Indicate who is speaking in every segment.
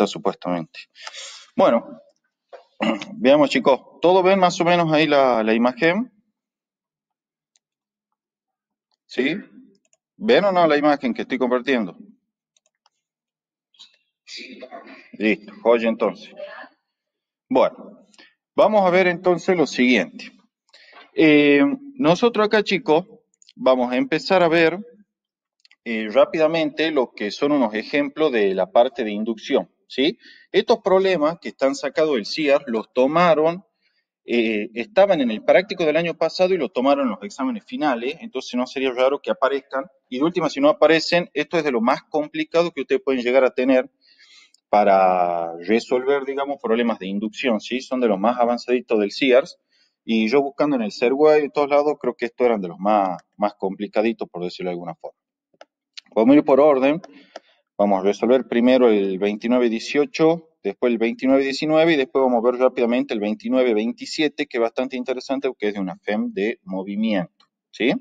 Speaker 1: está supuestamente. Bueno, veamos chicos, ¿todo ven más o menos ahí la imagen? ¿Sí? ¿Ven o no la imagen que estoy compartiendo? Listo, joya entonces. Bueno, vamos a ver entonces lo siguiente. Nosotros acá chicos vamos a empezar a ver rápidamente lo que son unos ejemplos de la parte de inducción, ¿sí? Estos problemas que están sacados del CIAR los tomaron, estaban en el práctico del año pasado y los tomaron en los exámenes finales, entonces no sería raro que aparezcan. Y de última, si no aparecen, esto es de lo más complicado que ustedes pueden llegar a tener para resolver, digamos, problemas de inducción, ¿sí? Son de los más avanzaditos del CIARS. Y yo buscando en el Serway y todos lados, creo que estos eran de los más complicaditos, por decirlo de alguna forma. Vamos a ir por orden. Vamos a resolver primero el 29-18, después el 29-19 y después vamos a ver rápidamente el 29-27, que es bastante interesante porque es de una FEM de movimiento, ¿sí?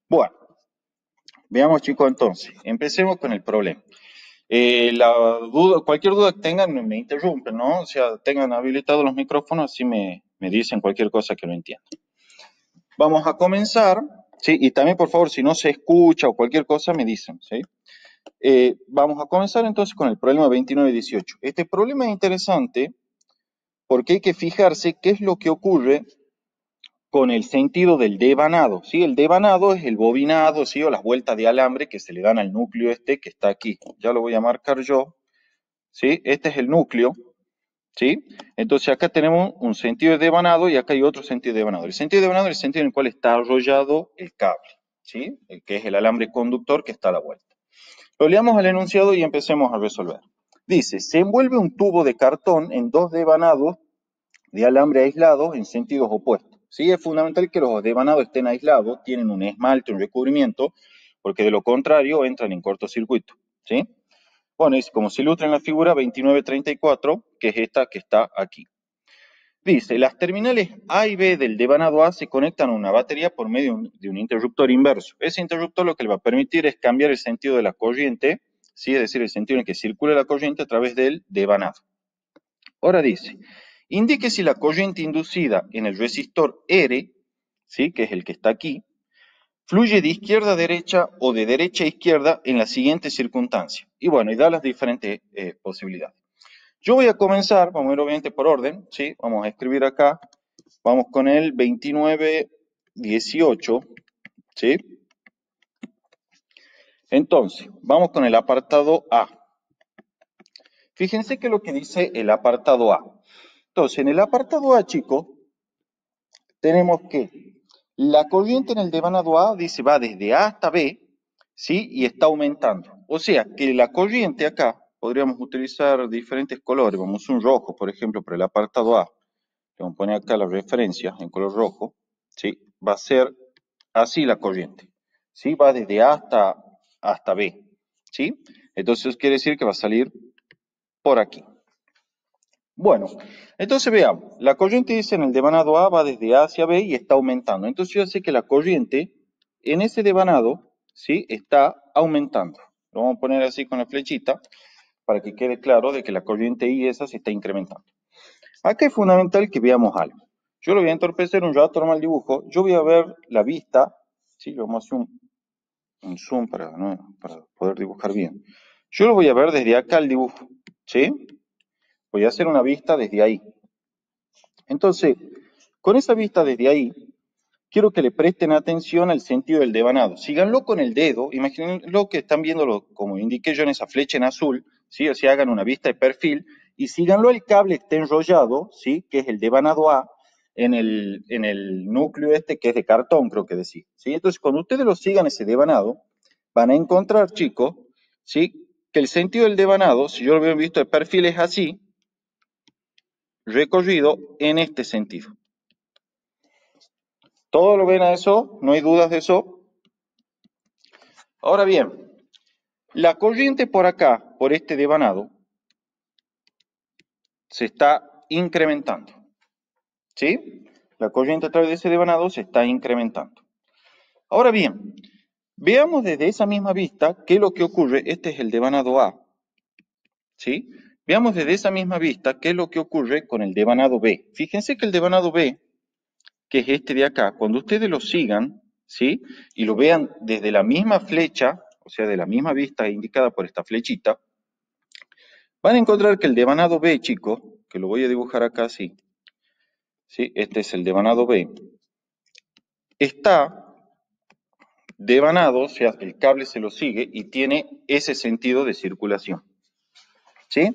Speaker 1: Bueno, veamos chicos entonces, empecemos con el problema. Cualquier duda que tengan me interrumpen, ¿no? O sea, tengan habilitados los micrófonos, así me dicen cualquier cosa que no entiendan. Vamos a comenzar, ¿sí? Y también por favor, si no se escucha o cualquier cosa me dicen, ¿sí? Vamos a comenzar entonces con el problema 29-18. Este problema es interesante porque hay que fijarse qué es lo que ocurre con el sentido del devanado, ¿sí? El devanado es el bobinado, ¿sí? O las vueltas de alambre que se le dan al núcleo este que está aquí. Ya lo voy a marcar yo, ¿sí? Este es el núcleo, ¿sí? Entonces acá tenemos un sentido de devanado y acá hay otro sentido de devanado. El sentido de devanado es el sentido en el cual está arrollado el cable, ¿sí? Que es el alambre conductor que está a la vuelta. Lo leamos al enunciado y empecemos a resolver. Dice, se envuelve un tubo de cartón en dos devanados de alambre aislados en sentidos opuestos. ¿Sí? Es fundamental que los devanados estén aislados, tienen un esmalte, un recubrimiento, porque de lo contrario entran en cortocircuito. ¿Sí? Bueno, es como se ilustra en la figura 2934, que es esta que está aquí. Dice, las terminales A y B del devanado A se conectan a una batería por medio de un interruptor inverso. Ese interruptor lo que le va a permitir es cambiar el sentido de la corriente, ¿sí? Es decir, el sentido en el que circula la corriente a través del devanado. Ahora dice, indique si la corriente inducida en el resistor R, ¿sí? Que es el que está aquí, fluye de izquierda a derecha o de derecha a izquierda en la siguiente circunstancia. Y bueno, y da las diferentes posibilidades. Yo voy a comenzar, vamos a ir obviamente por orden, ¿sí? Vamos a escribir acá, vamos con el 29-18, ¿sí? Entonces, vamos con el apartado A. Fíjense que lo que dice el apartado A. Entonces, en el apartado A, chicos, tenemos que la corriente en el devanado A dice va desde A hasta B, ¿sí? Y está aumentando. O sea, que la corriente acá, podríamos utilizar diferentes colores, vamos a usar un rojo, por ejemplo, para el apartado A. Vamos a poner acá la referencia en color rojo, ¿sí? Va a ser así la corriente, ¿sí? Va desde A hasta B, ¿sí? Entonces eso quiere decir que va a salir por aquí. Bueno, entonces veamos, la corriente dice en el devanado A va desde A hacia B y está aumentando. Entonces yo sé que la corriente en ese devanado, ¿sí? Está aumentando. Lo vamos a poner así con la flechita para que quede claro de que la corriente I esa se está incrementando. Acá es fundamental que veamos algo. Yo lo voy a entorpecer un rato normal dibujo. Yo voy a ver la vista, ¿sí? Vamos a hacer un zoom para poder dibujar bien. Yo lo voy a ver desde acá el dibujo, ¿sí? Voy a hacer una vista desde ahí. Entonces, con esa vista desde ahí, quiero que le presten atención al sentido del devanado. Síganlo con el dedo, imagínenlo que están viéndolo como indiqué yo en esa flecha en azul, ¿sí? O sea, hagan una vista de perfil y síganlo al cable que está enrollado, ¿sí? Que es el devanado A, en el núcleo este que es de cartón, creo que decía, ¿sí? Entonces, cuando ustedes lo sigan ese devanado, van a encontrar, chicos, ¿sí? Que el sentido del devanado, si yo lo veo visto de perfil, es así, recorrido en este sentido. ¿Todo lo ven a eso? ¿No hay dudas de eso? Ahora bien, la corriente por acá, por este devanado, se está incrementando. ¿Sí? La corriente a través de ese devanado se está incrementando. Ahora bien, veamos desde esa misma vista qué es lo que ocurre. Este es el devanado A. ¿sí? Veamos desde esa misma vista qué es lo que ocurre con el devanado B. Fíjense que el devanado B, que es este de acá, cuando ustedes lo sigan, ¿sí? Y lo vean desde la misma flecha, o sea, de la misma vista indicada por esta flechita, van a encontrar que el devanado B, chicos, que lo voy a dibujar acá así, ¿sí? Este es el devanado B, está devanado, o sea, el cable se lo sigue y tiene ese sentido de circulación, ¿sí?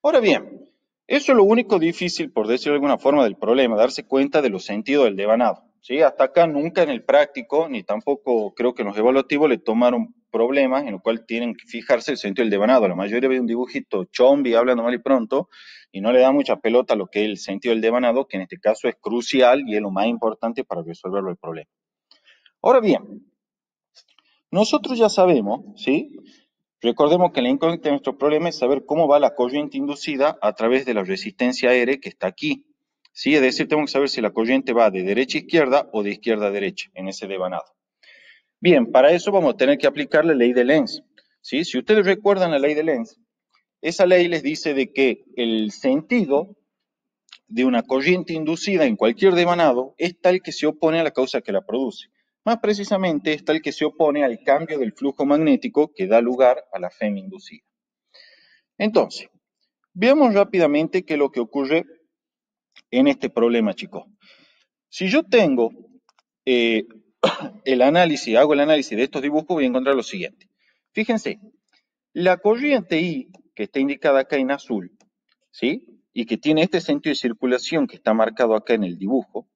Speaker 1: Ahora bien, eso es lo único difícil, por decirlo de alguna forma, del problema, darse cuenta de los sentidos del devanado, ¿sí? Hasta acá nunca en el práctico, ni tampoco creo que en los evaluativos le tomaron problemas en lo cual tienen que fijarse el sentido del devanado. La mayoría ve un dibujito chombi, hablando mal y pronto, y no le da mucha pelota a lo que es el sentido del devanado, que en este caso es crucial y es lo más importante para resolverlo el problema. Ahora bien, nosotros ya sabemos, ¿sí? Recordemos que la incógnita de nuestro problema es saber cómo va la corriente inducida a través de la resistencia R que está aquí. ¿Sí? Es decir, tenemos que saber si la corriente va de derecha a izquierda o de izquierda a derecha en ese devanado. Bien, para eso vamos a tener que aplicar la ley de Lenz. ¿Sí? Si ustedes recuerdan la ley de Lenz, esa ley les dice de que el sentido de una corriente inducida en cualquier devanado es tal que se opone a la causa que la produce. Más precisamente es tal que se opone al cambio del flujo magnético que da lugar a la FEM inducida. Entonces, veamos rápidamente qué es lo que ocurre en este problema, chicos. Si yo tengo el análisis, hago el análisis de estos dibujos, voy a encontrar lo siguiente. Fíjense, la corriente I, que está indicada acá en azul, ¿sí? Y que tiene este sentido de circulación que está marcado acá en el dibujo,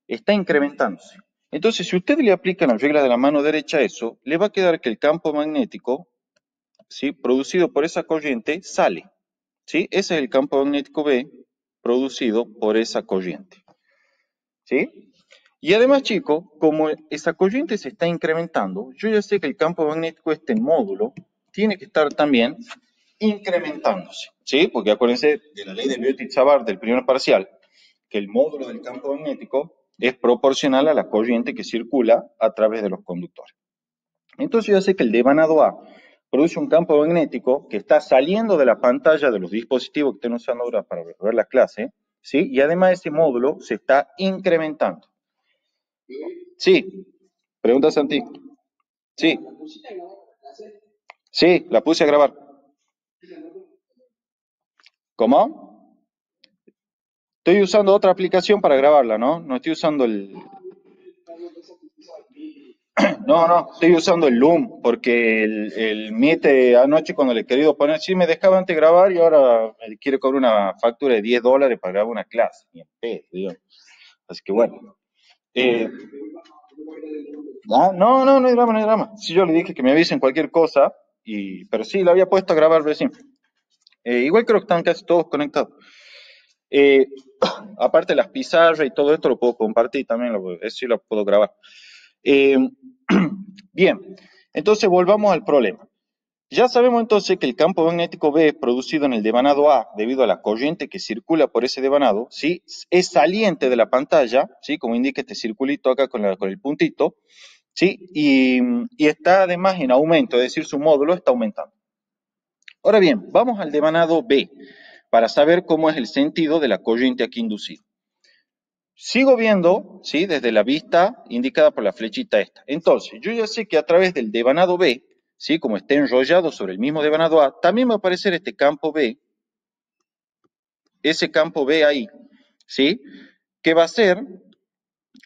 Speaker 1: está incrementándose. Entonces, si usted le aplica la regla de la mano derecha a eso, le va a quedar que el campo magnético, ¿sí? Producido por esa corriente sale. ¿Sí? Ese es el campo magnético B producido por esa corriente. ¿Sí? Y además, chicos, como esa corriente se está incrementando, yo ya sé que el campo magnético, este módulo, tiene que estar también incrementándose. ¿Sí? Porque acuérdense de la ley de Biot-Savart del primer parcial, que el módulo del campo magnético es proporcional a la corriente que circula a través de los conductores. Entonces yo ya sé que el devanado A produce un campo magnético que está saliendo de la pantalla de los dispositivos que estén usando ahora para ver la clase, ¿sí? Y además ese módulo se está incrementando. Sí, pregunta Santi. Sí, sí, la puse a grabar. ¿Cómo? Estoy usando otra aplicación para grabarla, ¿no? No estoy usando el... No, estoy usando el Loom, porque el Meet anoche cuando le he querido poner, sí me dejaba antes grabar y ahora me quiere cobrar una factura de $10 para grabar una clase. Ni en pedo, digo. Así que bueno. Eh, no hay drama, no hay drama. Sí, yo le dije que me avisen cualquier cosa, pero sí, la había puesto a grabar recién. Igual creo que están casi todos conectados. Eh, aparte las pizarras y todo esto lo puedo compartir también, eso sí lo puedo grabar. Eh, bien, entonces volvamos al problema. Ya sabemos entonces que el campo magnético B producido en el devanado A debido a la corriente que circula por ese devanado, ¿sí? Es saliente de la pantalla, ¿sí? Como indica este circulito acá con el puntito, ¿sí? Y está además en aumento, es decir, su módulo está aumentando. Ahora bien, vamos al devanado B para saber cómo es el sentido de la corriente aquí inducida. Sigo viendo, ¿sí? Desde la vista indicada por la flechita esta. Entonces, yo ya sé que a través del devanado B, ¿sí? Como está enrollado sobre el mismo devanado A, también va a aparecer este campo B, ese campo B ahí, ¿sí? Que va a ser,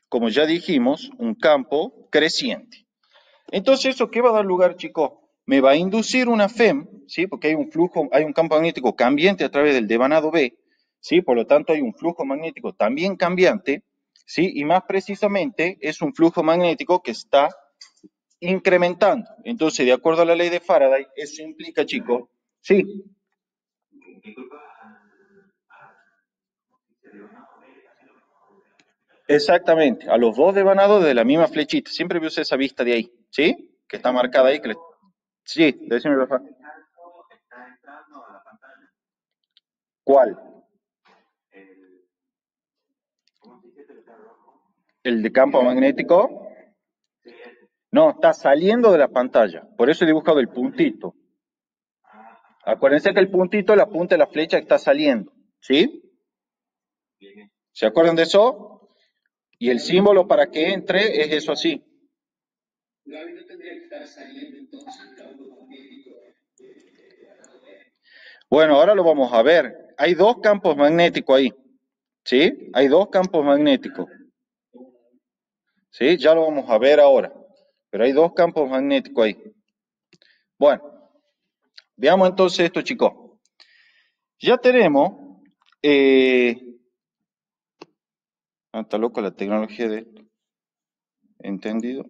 Speaker 1: como ya dijimos, un campo creciente. Entonces, ¿eso qué va a dar lugar, chicos? Me va a inducir una FEM, ¿sí? Porque hay un flujo, hay un campo magnético cambiante a través del devanado B, ¿sí? Por lo tanto, hay un flujo magnético también cambiante, ¿sí? Y más precisamente es un flujo magnético que está incrementando. Entonces, de acuerdo a la ley de Faraday, eso implica, chicos, sí, exactamente, a los dos devanados de la misma flechita. Siempre veo esa vista de ahí, ¿sí? Que está marcada ahí. Sí, decime, Rafa. ¿Cuál? ¿El de campo magnético? No, está saliendo de la pantalla. Por eso he dibujado el puntito. Acuérdense que el puntito es la punta de la flecha que está saliendo, ¿sí? ¿Se acuerdan de eso? Y el símbolo para que entre es eso así. Bueno, ahora lo vamos a ver. Hay dos campos magnéticos ahí, ¿sí? Hay dos campos magnéticos, ¿sí? Ya lo vamos a ver ahora. Pero hay dos campos magnéticos ahí. Bueno, veamos entonces esto, chicos. Ya tenemos... está loco la tecnología de esto. ¿Entendido?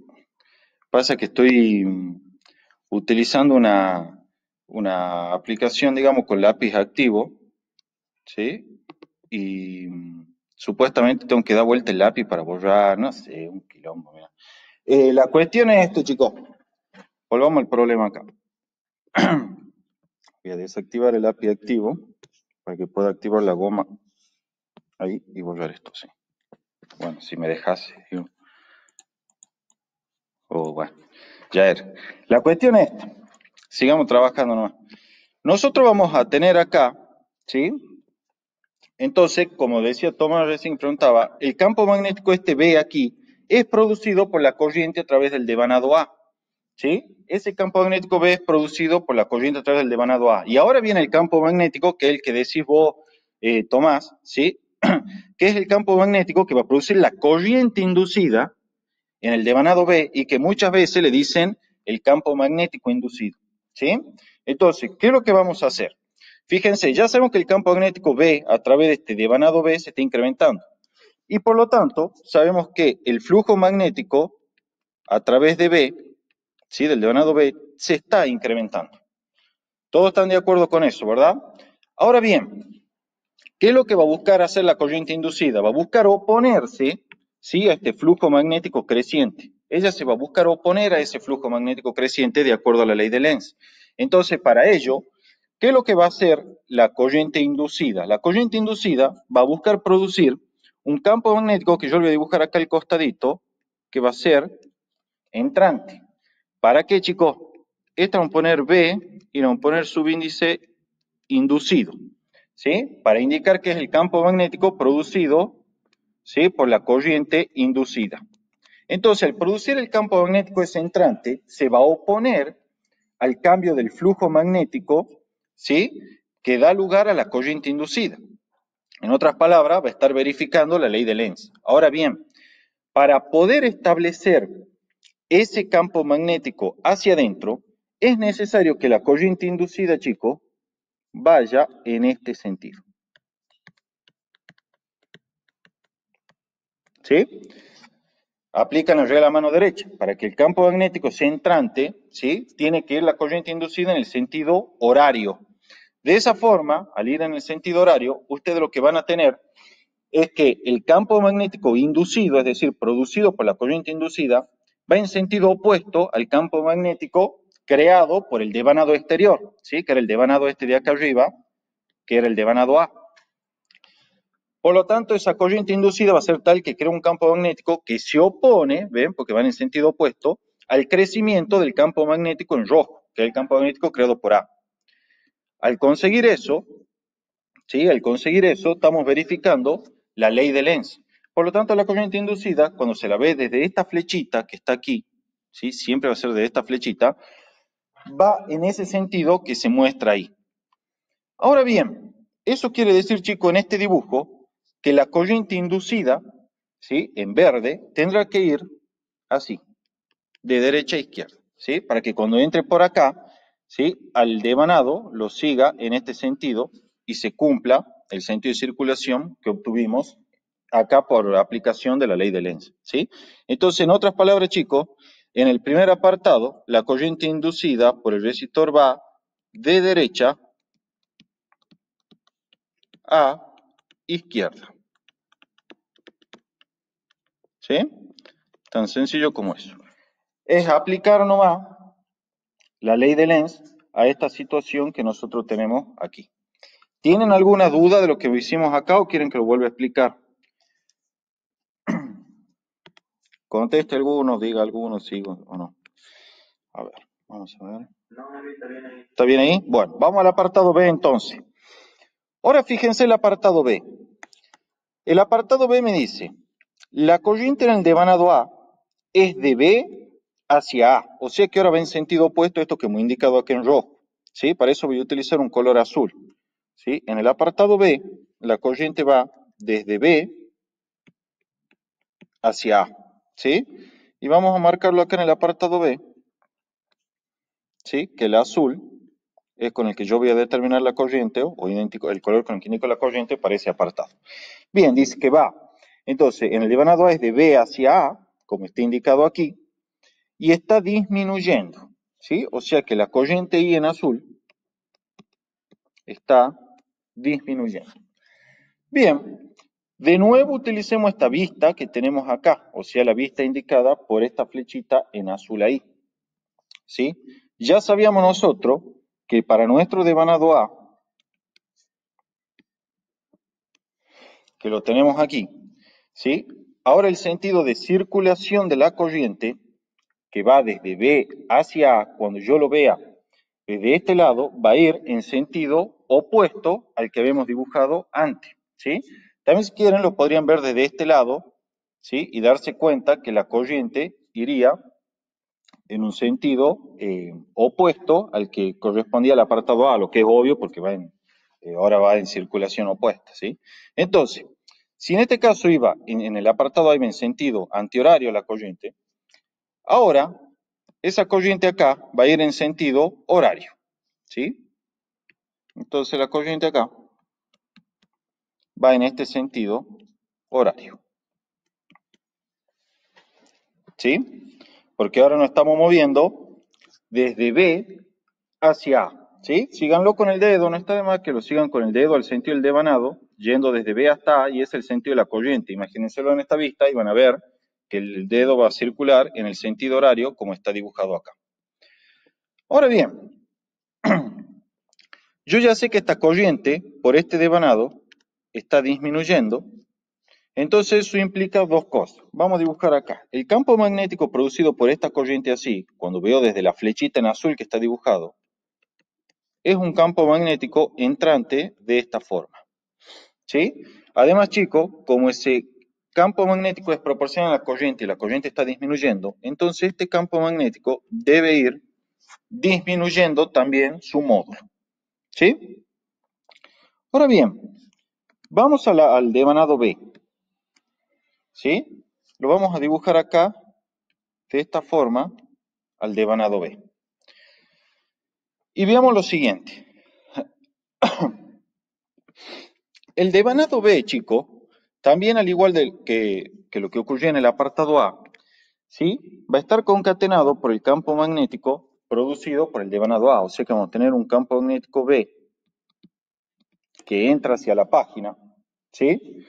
Speaker 1: Pasa que estoy utilizando una aplicación, digamos, con lápiz activo, ¿sí? Y supuestamente tengo que dar vuelta el lápiz para borrar, no sé, un quilombo, mira. La cuestión es esto, chicos. Volvamos al problema acá. Voy a desactivar el lápiz activo para que pueda activar la goma ahí y borrar esto, sí. Bueno, si me dejase. Oh, bueno, ya era. La cuestión es esta. Sigamos trabajando nomás. Nosotros vamos a tener acá, ¿sí? Entonces, como decía Tomás recién preguntaba, el campo magnético este B aquí es producido por la corriente a través del devanado A, ¿sí? Ese campo magnético B es producido por la corriente a través del devanado A. Y ahora viene el campo magnético, que es el que decís vos, Tomás, ¿sí? Que es el campo magnético que va a producir la corriente inducida en el devanado B y que muchas veces le dicen el campo magnético inducido, ¿sí? Entonces, ¿qué es lo que vamos a hacer? Fíjense, ya sabemos que el campo magnético B a través de este devanado B se está incrementando. Y por lo tanto, sabemos que el flujo magnético a través de B, ¿sí? Del devanado B, se está incrementando. Todos están de acuerdo con eso, ¿verdad? Ahora bien, ¿qué es lo que va a buscar hacer la corriente inducida? Va a buscar oponerse, ¿sí? A este flujo magnético creciente. Ella se va a buscar oponer a ese flujo magnético creciente de acuerdo a la ley de Lenz. Entonces, para ello, ¿qué es lo que va a hacer la corriente inducida? La corriente inducida va a buscar producir un campo magnético que yo le voy a dibujar acá al costadito, que va a ser entrante. ¿Para qué, chicos? Esta vamos a poner B y vamos a poner subíndice inducido, ¿sí? Para indicar que es el campo magnético producido, ¿sí? Por la corriente inducida. Entonces, al producir el campo magnético ese entrante, se va a oponer al cambio del flujo magnético, ¿sí? Que da lugar a la corriente inducida. En otras palabras, va a estar verificando la ley de Lenz. Ahora bien, para poder establecer ese campo magnético hacia adentro, es necesario que la corriente inducida, chicos, vaya en este sentido. ¿Sí? Aplican la regla de la mano derecha. Para que el campo magnético sea entrante, ¿sí? Tiene que ir la corriente inducida en el sentido horario. De esa forma, al ir en el sentido horario, ustedes lo que van a tener es que el campo magnético inducido, es decir, producido por la corriente inducida, va en sentido opuesto al campo magnético creado por el devanado exterior, ¿sí? Que era el devanado este de acá arriba, que era el devanado A. Por lo tanto, esa corriente inducida va a ser tal que crea un campo magnético que se opone, ¿ven? Porque van en sentido opuesto, al crecimiento del campo magnético en rojo, que es el campo magnético creado por A. Al conseguir eso, ¿sí? Al conseguir eso, estamos verificando la ley de Lenz. Por lo tanto, la corriente inducida, cuando se la ve desde esta flechita que está aquí, ¿sí? Siempre va a ser de esta flechita, va en ese sentido que se muestra ahí. Ahora bien, eso quiere decir, chicos, en este dibujo, que la corriente inducida, ¿sí? En verde, tendrá que ir así, de derecha a izquierda, ¿sí? Para que cuando entre por acá, ¿sí? Al devanado lo siga en este sentido y se cumpla el sentido de circulación que obtuvimos acá por aplicación de la ley de Lenz, ¿sí? Entonces, en otras palabras, chicos, en el primer apartado, la corriente inducida por el resistor va de derecha a izquierda, ¿sí? Tan sencillo como eso. Es aplicar nomás la ley de Lenz a esta situación que nosotros tenemos aquí. ¿Tienen alguna duda de lo que hicimos acá o quieren que lo vuelva a explicar? Conteste alguno, diga alguno, sigo o no. A ver, vamos a ver. ¿Está bien ahí? Bueno, vamos al apartado B entonces. Ahora fíjense el apartado B. El apartado B me dice, la corriente en el devanado A es de B hacia A, o sea que ahora va en sentido opuesto a esto que hemos indicado aquí en rojo, ¿sí? Para eso voy a utilizar un color azul, ¿sí? En el apartado B, la corriente va desde B hacia A, ¿sí? Y vamos a marcarlo acá en el apartado B, ¿sí? Que el azul es con el que yo voy a determinar la corriente, o idéntico, el color con el que indico la corriente para ese apartado. Bien, dice que va. Entonces, en el devanado A es de B hacia A, como está indicado aquí, y está disminuyendo, ¿sí? O sea que la corriente I en azul está disminuyendo. Bien, de nuevo utilicemos esta vista que tenemos acá, o sea, la vista indicada por esta flechita en azul ahí, ¿sí? Ya sabíamos nosotros que para nuestro devanado A, que lo tenemos aquí, ¿sí? Ahora el sentido de circulación de la corriente, que va desde B hacia A, cuando yo lo vea desde este lado, va a ir en sentido opuesto al que habíamos dibujado antes, ¿sí? También si quieren lo podrían ver desde este lado, ¿sí? Y darse cuenta que la corriente iría en un sentido opuesto al que correspondía al apartado A, lo que es obvio porque ahora va en circulación opuesta, ¿sí? Entonces, si en este caso iba en el apartado A iba en sentido antihorario a la corriente, ahora esa corriente acá va a ir en sentido horario, ¿sí? Entonces la corriente acá va en este sentido horario, ¿sí? Porque ahora nos estamos moviendo desde B hacia A, ¿sí? Síganlo con el dedo, no está de más que lo sigan con el dedo al sentido del devanado, yendo desde B hasta A y es el sentido de la corriente. Imagínenselo en esta vista y van a ver que el dedo va a circular en el sentido horario como está dibujado acá. Ahora bien, yo ya sé que esta corriente por este devanado está disminuyendo. Entonces eso implica dos cosas. Vamos a dibujar acá. El campo magnético producido por esta corriente así, cuando veo desde la flechita en azul que está dibujado, es un campo magnético entrante de esta forma. ¿Sí? Además, chicos, como ese campo magnético es proporcional a la corriente y la corriente está disminuyendo, entonces este campo magnético debe ir disminuyendo también su módulo. ¿Sí? Ahora bien, vamos al devanado B. ¿Sí? Lo vamos a dibujar acá de esta forma al devanado B. Y veamos lo siguiente. El devanado B, chico, también al igual que lo que ocurrió en el apartado A, ¿sí? Va a estar concatenado por el campo magnético producido por el devanado A. O sea que vamos a tener un campo magnético B que entra hacia la página, ¿sí?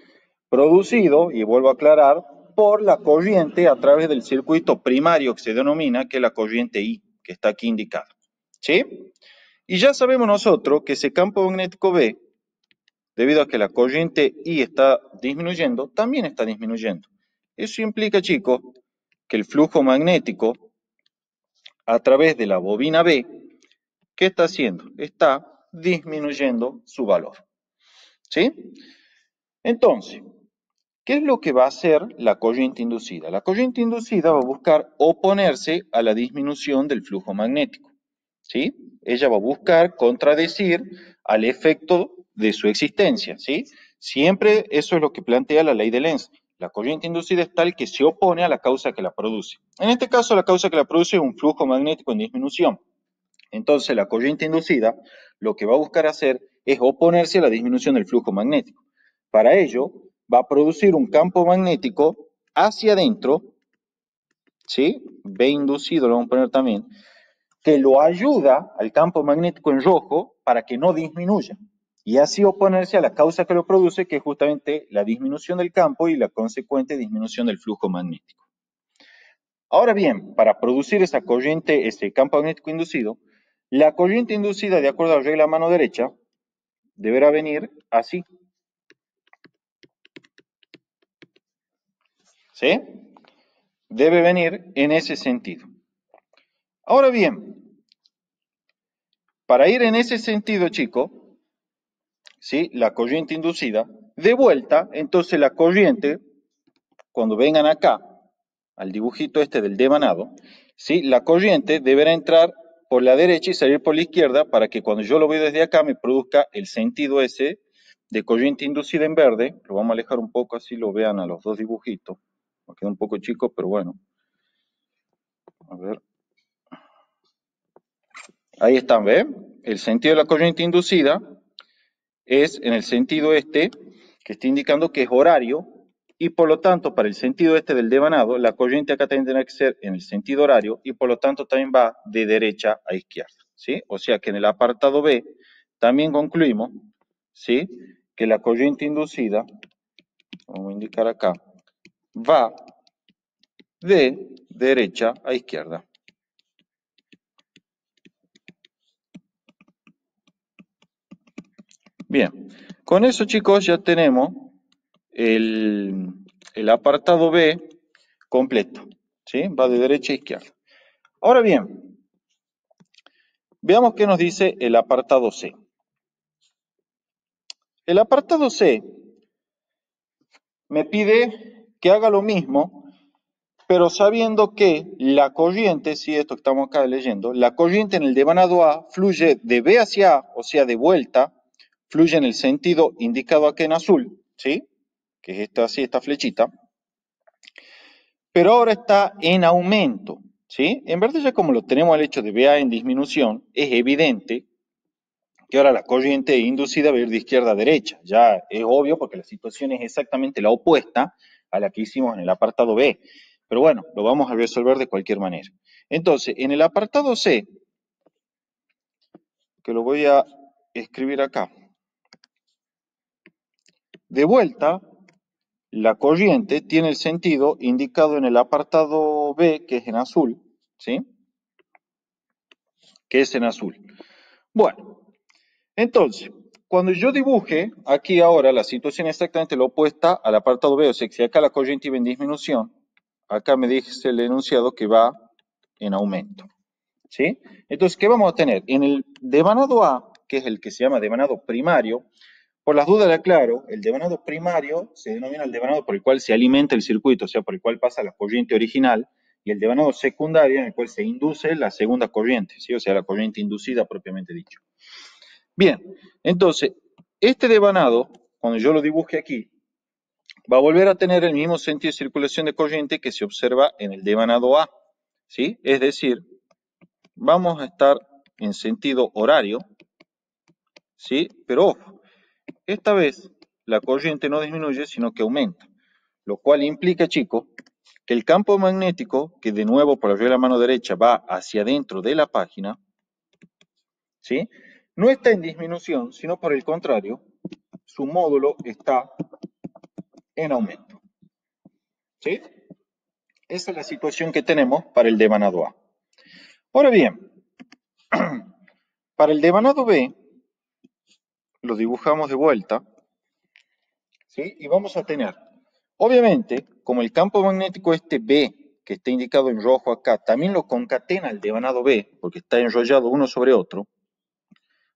Speaker 1: Producido, y vuelvo a aclarar, por la corriente a través del circuito primario que se denomina, que es la corriente I, que está aquí indicada, ¿sí? Y ya sabemos nosotros que ese campo magnético B, debido a que la corriente I está disminuyendo, también está disminuyendo. Eso implica, chicos, que el flujo magnético a través de la bobina B, ¿qué está haciendo? Está disminuyendo su valor, ¿sí? Entonces, ¿qué es lo que va a hacer la corriente inducida? La corriente inducida va a buscar oponerse a la disminución del flujo magnético, ¿sí? Ella va a buscar contradecir al efecto de su existencia, ¿sí? Siempre eso es lo que plantea la ley de Lenz. La corriente inducida es tal que se opone a la causa que la produce. En este caso, la causa que la produce es un flujo magnético en disminución. Entonces, la corriente inducida lo que va a buscar hacer es oponerse a la disminución del flujo magnético. Para ello, va a producir un campo magnético hacia adentro, ¿sí? B inducido lo vamos a poner también, que lo ayuda al campo magnético en rojo para que no disminuya y así oponerse a la causa que lo produce, que es justamente la disminución del campo y la consecuente disminución del flujo magnético. Ahora bien, para producir esa corriente, ese campo magnético inducido, la corriente inducida, de acuerdo a la regla mano derecha, deberá venir así. ¿Sí? Debe venir en ese sentido. Ahora bien, para ir en ese sentido, chicos, ¿sí? La corriente inducida, de vuelta, entonces la corriente, cuando vengan acá, al dibujito este del devanado, ¿sí? La corriente deberá entrar por la derecha y salir por la izquierda para que cuando yo lo veo desde acá me produzca el sentido ese de corriente inducida en verde. Lo vamos a alejar un poco así lo vean a los dos dibujitos. Me queda un poco chico, pero bueno. A ver. Ahí están, ¿ven? El sentido de la corriente inducida es en el sentido este, que está indicando que es horario, y por lo tanto, para el sentido este del devanado, la corriente acá también tendrá que ser en el sentido horario, y por lo tanto también va de derecha a izquierda, ¿sí? O sea que en el apartado B también concluimos, ¿sí? Que la corriente inducida, vamos a indicar acá, va de derecha a izquierda. Bien, con eso chicos ya tenemos el apartado B completo, ¿sí? Va de derecha a izquierda. Ahora bien, veamos qué nos dice el apartado C. El apartado C me pide que haga lo mismo, pero sabiendo que la corriente, sí, esto que estamos acá leyendo, la corriente en el devanado A fluye de B hacia A, o sea, de vuelta, fluye en el sentido indicado aquí en azul, ¿sí? Que es esta, así, esta flechita, pero ahora está en aumento, ¿sí? En verdad ya como lo tenemos al hecho de BA en disminución, es evidente que ahora la corriente inducida va a ir de izquierda a derecha. Ya es obvio porque la situación es exactamente la opuesta a la que hicimos en el apartado B. Pero bueno, lo vamos a resolver de cualquier manera. Entonces, en el apartado C, que lo voy a escribir acá, de vuelta, la corriente tiene el sentido indicado en el apartado B, que es en azul, ¿sí? Que es en azul. Bueno, entonces, cuando yo dibuje aquí ahora la situación exactamente la opuesta al apartado B, o sea que si acá la corriente iba en disminución, acá me dice el enunciado que va en aumento, ¿sí? Entonces, ¿qué vamos a tener? En el devanado A, que es el que se llama devanado primario, por las dudas le aclaro, el devanado primario se denomina el devanado por el cual se alimenta el circuito, o sea, por el cual pasa la corriente original, y el devanado secundario en el cual se induce la segunda corriente, ¿sí? O sea, la corriente inducida propiamente dicho. Bien, entonces, este devanado, cuando yo lo dibuje aquí, va a volver a tener el mismo sentido de circulación de corriente que se observa en el devanado A, ¿sí? Es decir, vamos a estar en sentido horario, ¿sí? Pero ojo, esta vez la corriente no disminuye, sino que aumenta, lo cual implica, chicos, que el campo magnético, que de nuevo por arriba de la mano derecha va hacia adentro de la página, ¿sí? No está en disminución, sino por el contrario, su módulo está en aumento, ¿sí? Esa es la situación que tenemos para el devanado A. Ahora bien, para el devanado B, lo dibujamos de vuelta, ¿sí? Y vamos a tener, obviamente, como el campo magnético este B, que está indicado en rojo acá, también lo concatena el devanado B, porque está enrollado uno sobre otro,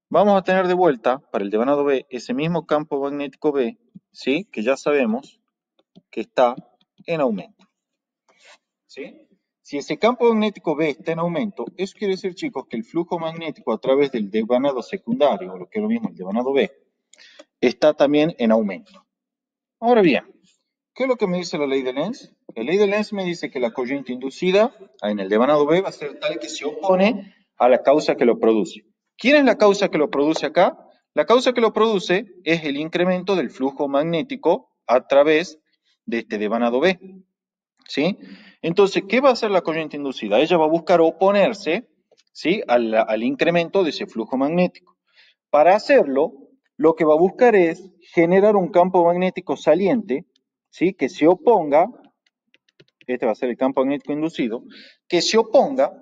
Speaker 1: vamos a tener de vuelta, para el devanado B, ese mismo campo magnético B, ¿sí? Que ya sabemos que está en aumento, ¿sí? Si ese campo magnético B está en aumento, eso quiere decir, chicos, que el flujo magnético a través del devanado secundario, o lo que es lo mismo, el devanado B, está también en aumento. Ahora bien, ¿qué es lo que me dice la ley de Lenz? La ley de Lenz me dice que la corriente inducida en el devanado B va a ser tal que se opone a la causa que lo produce. ¿Quién es la causa que lo produce acá? La causa que lo produce es el incremento del flujo magnético a través de este devanado B, ¿sí? Entonces, ¿qué va a hacer la corriente inducida? Ella va a buscar oponerse, ¿sí? al incremento de ese flujo magnético. Para hacerlo, lo que va a buscar es generar un campo magnético saliente, ¿sí? Que se oponga, este va a ser el campo magnético inducido, que se oponga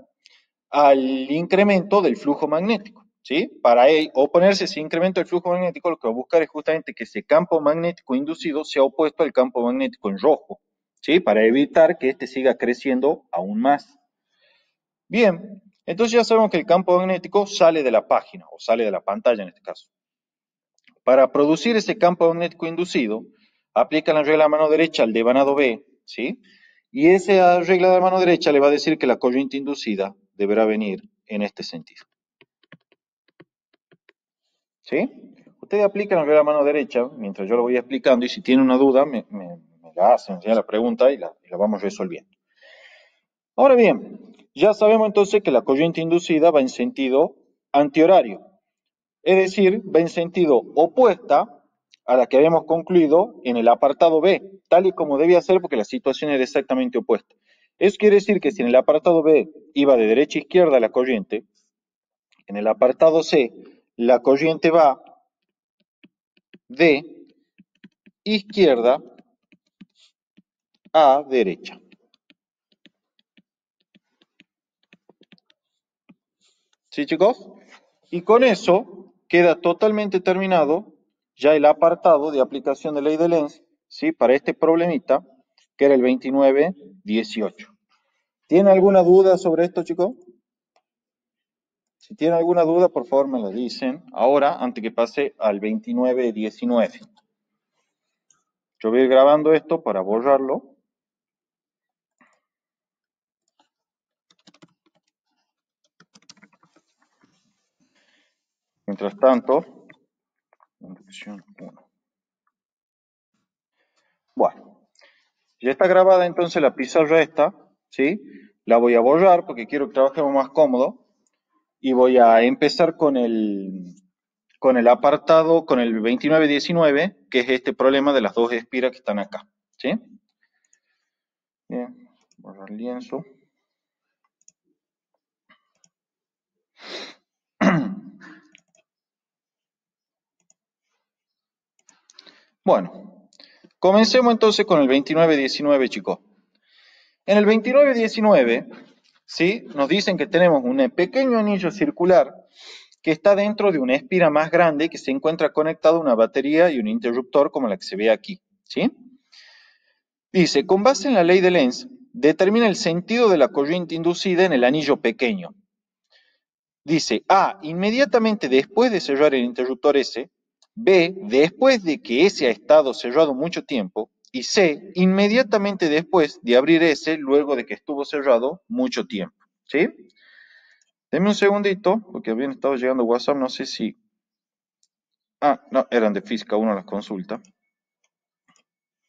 Speaker 1: al incremento del flujo magnético, ¿sí? Para oponerse a ese incremento del flujo magnético, lo que va a buscar es justamente que ese campo magnético inducido sea opuesto al campo magnético en rojo, ¿sí? Para evitar que este siga creciendo aún más. Bien, Entonces ya sabemos que el campo magnético sale de la página, o sale de la pantalla en este caso. Para producir ese campo magnético inducido, aplican la regla de mano derecha al devanado B, ¿sí? Y esa regla de mano derecha le va a decir que la corriente inducida deberá venir en este sentido. ¿Sí? Ustedes aplican la regla de mano derecha mientras yo lo voy explicando y si tienen una duda me la hacen, ya la pregunta y la vamos resolviendo. Ahora bien, ya sabemos entonces que la corriente inducida va en sentido antihorario, es decir, va en sentido opuesta a la que habíamos concluido en el apartado B, tal y como debía ser porque la situación era exactamente opuesta. Eso quiere decir que si en el apartado B iba de derecha a izquierda la corriente, en el apartado C la corriente va de izquierda a derecha. ¿Sí, chicos? Y con eso queda totalmente terminado ya el apartado de aplicación de ley de Lenz, ¿sí? Para este problemita, que era el 2918. ¿Tiene alguna duda sobre esto, chicos? Si tienen alguna duda, por favor me la dicen ahora, antes que pase al 2919. Yo voy a ir grabando esto para borrarlo. Mientras tanto, inducción 1. Bueno, ya está grabada entonces la pizarra esta, ¿sí? La voy a borrar porque quiero que trabajemos más cómodo. Y voy a empezar con el apartado, con el 2919, que es este problema de las dos espiras que están acá. ¿Sí? Bien, borrar lienzo. Bueno, comencemos entonces con el 2919, chicos. En el 2919, ¿sí? Nos dicen que tenemos un pequeño anillo circular que está dentro de una espira más grande que se encuentra conectado a una batería y un interruptor como la que se ve aquí. ¿Sí? Dice, con base en la ley de Lenz, determina el sentido de la corriente inducida en el anillo pequeño. Dice, A, inmediatamente después de cerrar el interruptor S, B, después de que S ha estado cerrado mucho tiempo, y C, inmediatamente después de abrir S, luego de que estuvo cerrado mucho tiempo. ¿Sí? Denme un segundito, porque habían estado llegando WhatsApp, no sé si... Ah, no, eran de Física 1 las consultas.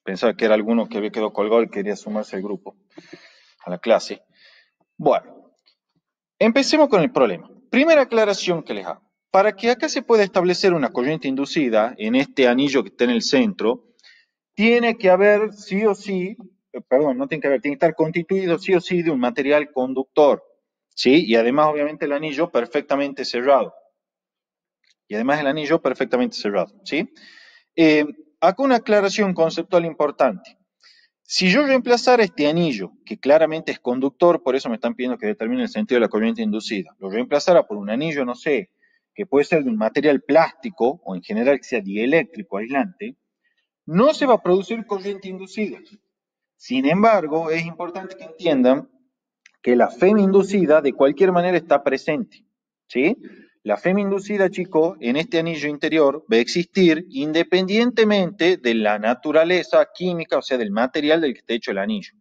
Speaker 1: Pensaba que era alguno que había quedado colgado y quería sumarse al grupo, a la clase. Bueno, empecemos con el problema. Primera aclaración que les hago. Para que acá se pueda establecer una corriente inducida en este anillo que está en el centro, tiene que haber sí o sí, perdón, no tiene que haber, tiene que estar constituido sí o sí de un material conductor, ¿sí? Y además, obviamente, el anillo perfectamente cerrado. Y además el anillo perfectamente cerrado, ¿sí? Acá una aclaración conceptual importante. Si yo reemplazara este anillo, que claramente es conductor, por eso me están pidiendo que determine el sentido de la corriente inducida, lo reemplazara por un anillo, no sé, que puede ser de un material plástico o en general que sea dieléctrico, aislante, no se va a producir corriente inducida. Sin embargo, es importante que entiendan que la inducida de cualquier manera está presente, ¿sí? La inducida, chicos, en este anillo interior va a existir independientemente de la naturaleza química, o sea, del material del que esté hecho el anillo.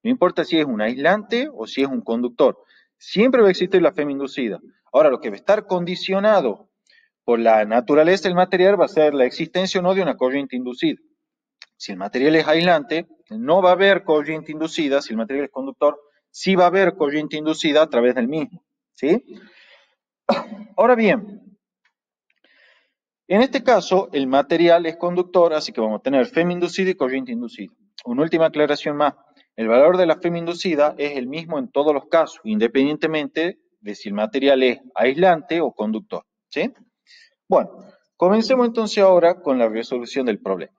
Speaker 1: No importa si es un aislante o si es un conductor, siempre va a existir la inducida. Ahora, lo que va a estar condicionado por la naturaleza del material va a ser la existencia o no de una corriente inducida. Si el material es aislante, no va a haber corriente inducida. Si el material es conductor, sí va a haber corriente inducida a través del mismo. ¿Sí? Ahora bien, en este caso, el material es conductor, así que vamos a tener inducida y corriente inducida. Una última aclaración más. El valor de la inducida es el mismo en todos los casos, independientemente de si el material es aislante o conductor. ¿Sí? Bueno, comencemos entonces ahora con la resolución del problema.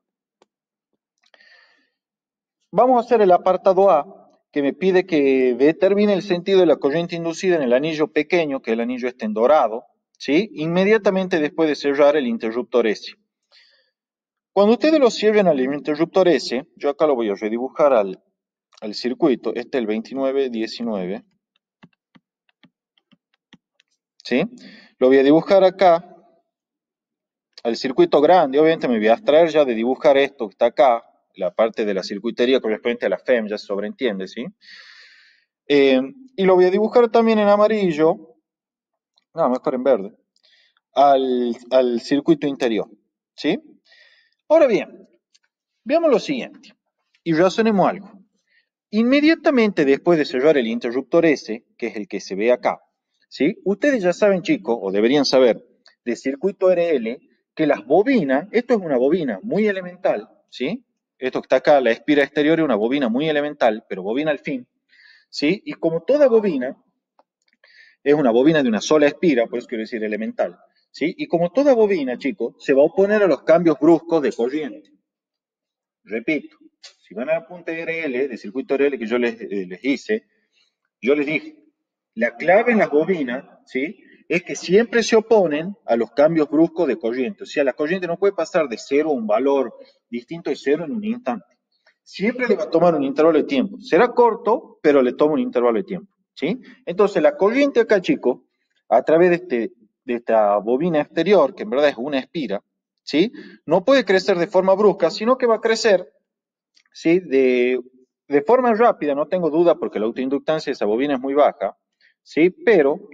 Speaker 1: Vamos a hacer el apartado A, que me pide que determine el sentido de la corriente inducida en el anillo pequeño, que es el anillo este en dorado, ¿sí? Inmediatamente después de cerrar el interruptor S. Cuando ustedes lo cierren al interruptor S, yo acá lo voy a redibujar al circuito, este es el 2919, ¿sí? Lo voy a dibujar acá, al circuito grande, obviamente me voy a abstraer ya de dibujar esto que está acá, la parte de la circuitería correspondiente a la FEM, ya se sobreentiende, ¿sí? Y lo voy a dibujar también en amarillo, no, mejor en verde, al circuito interior, ¿sí? Ahora bien, veamos lo siguiente y razonemos algo. Inmediatamente después de cerrar el interruptor S, que es el que se ve acá, ¿sí? Ustedes ya saben, chicos, o deberían saber, de circuito RL, que las bobinas, esto es una bobina muy elemental, ¿sí? Esto que está acá, la espira exterior, es una bobina muy elemental, pero bobina al fin, ¿sí? Y como toda bobina, es una bobina de una sola espira, por eso quiero decir elemental, ¿sí? Y como toda bobina, chicos, se va a oponer a los cambios bruscos de corriente. Repito, si van a la punta RL, de circuito RL que yo les hice, yo les dije, la clave en las bobinas, ¿sí? Es que siempre se oponen a los cambios bruscos de corriente. O sea, la corriente no puede pasar de cero a un valor distinto de cero en un instante. Siempre le va a tomar un intervalo de tiempo. Será corto, pero le toma un intervalo de tiempo, ¿sí? Entonces, la corriente acá, chicos, a través de esta bobina exterior, que en verdad es una espira, ¿sí? No puede crecer de forma brusca, sino que va a crecer, ¿sí? De forma rápida, no tengo duda, porque la autoinductancia de esa bobina es muy baja, ¿sí? Pero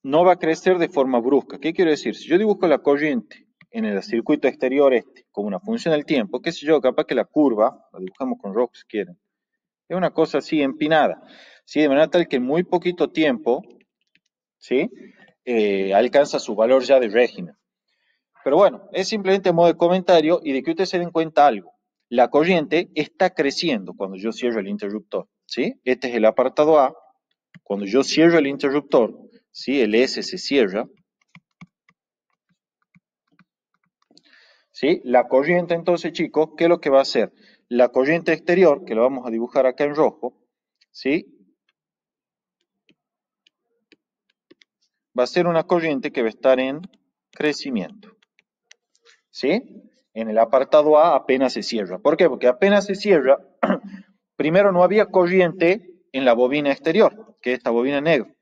Speaker 1: no va a crecer de forma brusca. ¿Qué quiero decir? Si yo dibujo la corriente en el circuito exterior este como una función del tiempo, qué sé yo, capaz que la curva, la dibujamos con rojo si quieren, es una cosa así empinada, ¿sí? De manera tal que en muy poquito tiempo, ¿sí? Alcanza su valor ya de régimen. Pero bueno, es simplemente a modo de comentario y de que ustedes se den cuenta algo. La corriente está creciendo cuando yo cierro el interruptor, ¿sí? Este es el apartado A. Cuando yo cierro el interruptor, ¿sí? El S se cierra, ¿sí? La corriente entonces, chicos, ¿qué es lo que va a hacer? La corriente exterior, que lo vamos a dibujar acá en rojo, ¿sí? Va a ser una corriente que va a estar en crecimiento, ¿sí? En el apartado A apenas se cierra. ¿Por qué? Porque apenas se cierra, primero no había corriente en la bobina exterior, que es esta bobina negra.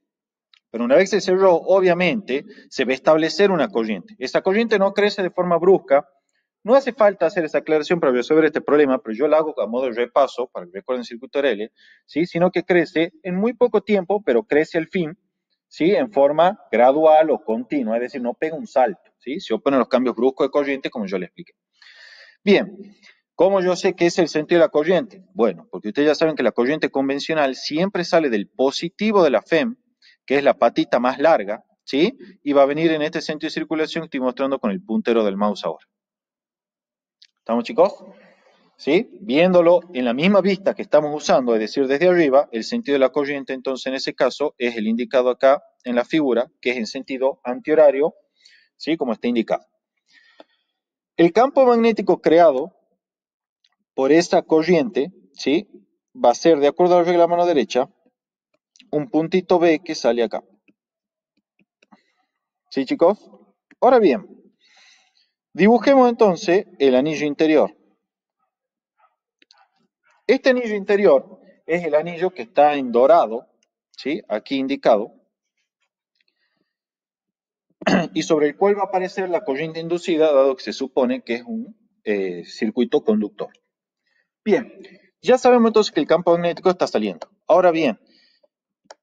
Speaker 1: Pero una vez se cerró, obviamente, se va a establecer una corriente. Esa corriente no crece de forma brusca. No hace falta hacer esa aclaración para resolver este problema, pero yo la hago a modo de repaso, para que recuerden el circuito RL, ¿sí? Sino que crece en muy poco tiempo, pero crece al fin, ¿sí? En forma gradual o continua, es decir, no pega un salto, ¿sí? Se oponen los cambios bruscos de corriente, como yo le expliqué. Bien, ¿cómo yo sé que es el sentido de la corriente? Bueno, porque ustedes ya saben que la corriente convencional siempre sale del positivo de la FEM, que es la patita más larga, ¿sí? Y va a venir en este sentido de circulación que estoy mostrando con el puntero del mouse ahora. ¿Estamos, chicos? ¿Sí? Viéndolo en la misma vista que estamos usando, es decir, desde arriba, el sentido de la corriente, entonces en ese caso, es el indicado acá en la figura, que es en sentido antihorario, ¿sí? Como está indicado. El campo magnético creado por esta corriente, ¿sí? Va a ser, de acuerdo a la regla de la mano derecha, un puntito B que sale acá. ¿Sí, chicos? Ahora bien, dibujemos entonces el anillo interior. Este anillo interior es el anillo que está en dorado, ¿sí? Aquí indicado, y sobre el cual va a aparecer la corriente inducida, dado que se supone que es un circuito conductor. Bien, ya sabemos entonces que el campo magnético está saliendo. Ahora bien,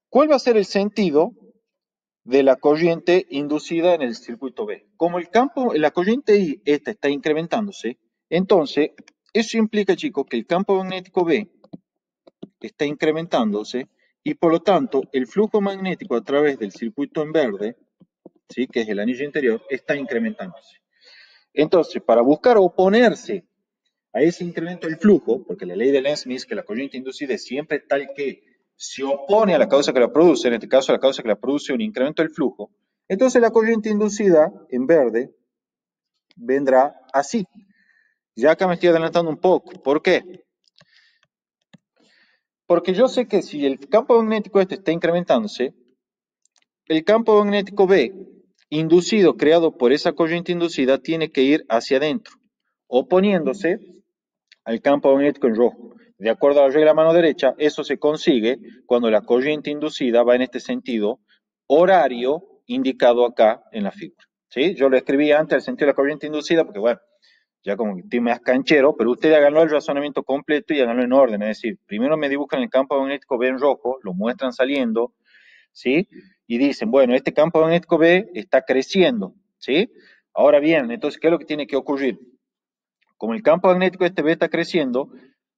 Speaker 1: ¿cuál va a ser el sentido de la corriente inducida en el circuito B? Como la corriente I esta está incrementándose, entonces eso implica, chicos, que el campo magnético B está incrementándose y por lo tanto el flujo magnético a través del circuito en verde, ¿sí? Que es el anillo interior, está incrementándose. Entonces, para buscar oponerse a ese incremento del flujo, porque la ley de Lenz-Smith, que la corriente inducida es siempre tal que se opone a la causa que la produce, en este caso la causa que la produce un incremento del flujo, entonces la corriente inducida en verde vendrá así. Ya acá me estoy adelantando un poco. ¿Por qué? Porque yo sé que si el campo magnético este está incrementándose, el campo magnético B, inducido, creado por esa corriente inducida, tiene que ir hacia adentro, oponiéndose al campo magnético en rojo. De acuerdo a la regla mano derecha, eso se consigue cuando la corriente inducida va en este sentido horario indicado acá en la figura. ¿Sí? Yo lo escribí antes el sentido de la corriente inducida porque, bueno, ya como que estoy más canchero, pero ustedes háganlo el razonamiento completo y háganlo en orden. Es decir, primero me dibujan el campo magnético B en rojo, lo muestran saliendo, ¿sí? Y dicen, bueno, este campo magnético B está creciendo, ¿sí? Ahora bien, entonces, ¿qué es lo que tiene que ocurrir? Como el campo magnético este B está creciendo,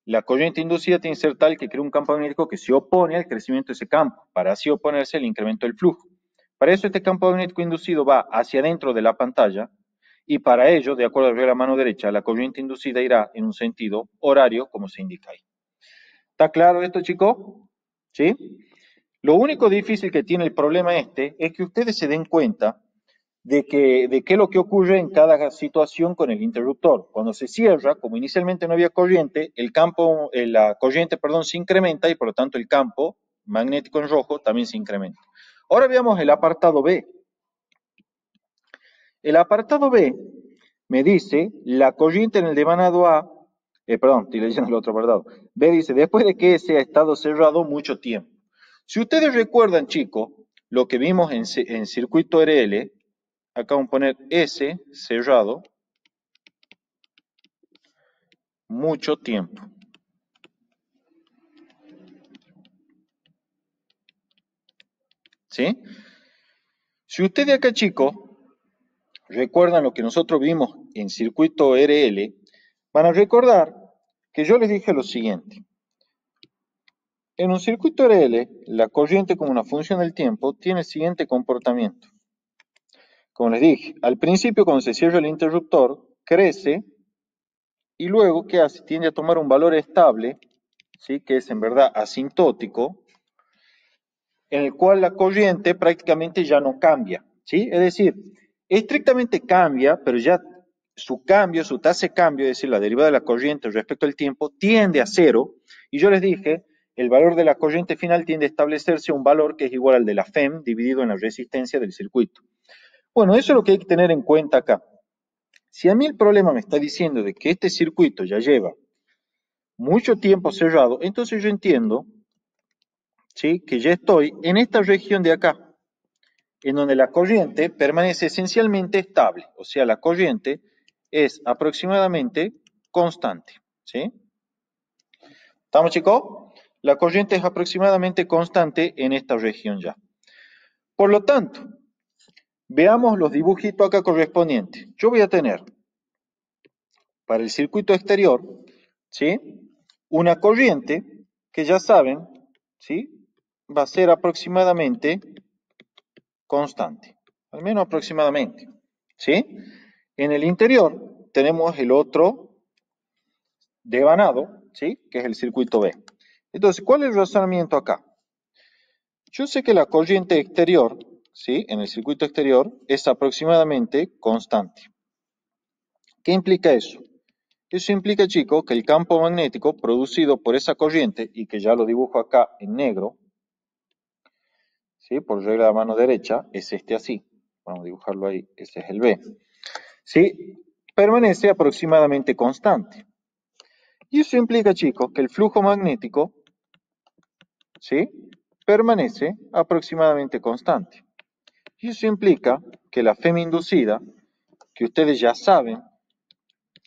Speaker 1: la corriente inducida tiene que ser tal que crea un campo magnético que se opone al crecimiento de ese campo, para así oponerse al incremento del flujo. Para eso este campo magnético inducido va hacia adentro de la pantalla y para ello, de acuerdo a la regla mano derecha, la corriente inducida irá en un sentido horario como se indica ahí. ¿Está claro esto, chicos? ¿Sí? Lo único difícil que tiene el problema este es que ustedes se den cuenta de qué es lo que ocurre en cada situación con el interruptor. Cuando se cierra, como inicialmente no había corriente, la corriente, perdón, se incrementa y por lo tanto el campo magnético en rojo también se incrementa. Ahora veamos el apartado B. El apartado B me dice la corriente en el devanado A, perdón, estoy leyendo el otro apartado. B dice, después de que se ha estado cerrado mucho tiempo. Si ustedes recuerdan, chicos, lo que vimos en circuito RL, acá vamos a poner S cerrado mucho tiempo. ¿Sí? Si ustedes acá, chicos, recuerdan lo que nosotros vimos en circuito RL, van a recordar que yo les dije lo siguiente. En un circuito RL, la corriente como una función del tiempo tiene el siguiente comportamiento. Como les dije, al principio cuando se cierra el interruptor, crece y luego, ¿qué hace? Tiende a tomar un valor estable, ¿sí? Que es en verdad asintótico, en el cual la corriente prácticamente ya no cambia, ¿sí? Es decir, estrictamente cambia, pero ya su cambio, su tasa de cambio, es decir, la derivada de la corriente respecto al tiempo, tiende a cero, y yo les dije, el valor de la corriente final tiende a establecerse un valor que es igual al de la FEM dividido en la resistencia del circuito. Bueno, eso es lo que hay que tener en cuenta acá. Si a mí el problema me está diciendo de que este circuito ya lleva mucho tiempo cerrado, entonces yo entiendo, ¿sí? Que ya estoy en esta región de acá, en donde la corriente permanece esencialmente estable, o sea, la corriente es aproximadamente constante, ¿sí? ¿Estamos, chicos? La corriente es aproximadamente constante en esta región ya. Por lo tanto, veamos los dibujitos acá correspondientes. Yo voy a tener, para el circuito exterior, ¿sí? Una corriente que ya saben, ¿sí? Va a ser aproximadamente constante, al menos aproximadamente, ¿sí? En el interior tenemos el otro devanado, ¿sí? Que es el circuito B. Entonces, ¿cuál es el razonamiento acá? Yo sé que la corriente exterior, ¿sí? En el circuito exterior es aproximadamente constante. ¿Qué implica eso? Eso implica, chicos, que el campo magnético producido por esa corriente, y que ya lo dibujo acá en negro, ¿sí? Por regla de mano derecha, es este así. Vamos a dibujarlo ahí, ese es el B. ¿Sí? Permanece aproximadamente constante. Y eso implica, chicos, que el flujo magnético, ¿sí? Permanece aproximadamente constante. Y eso implica que la FEM inducida, que ustedes ya saben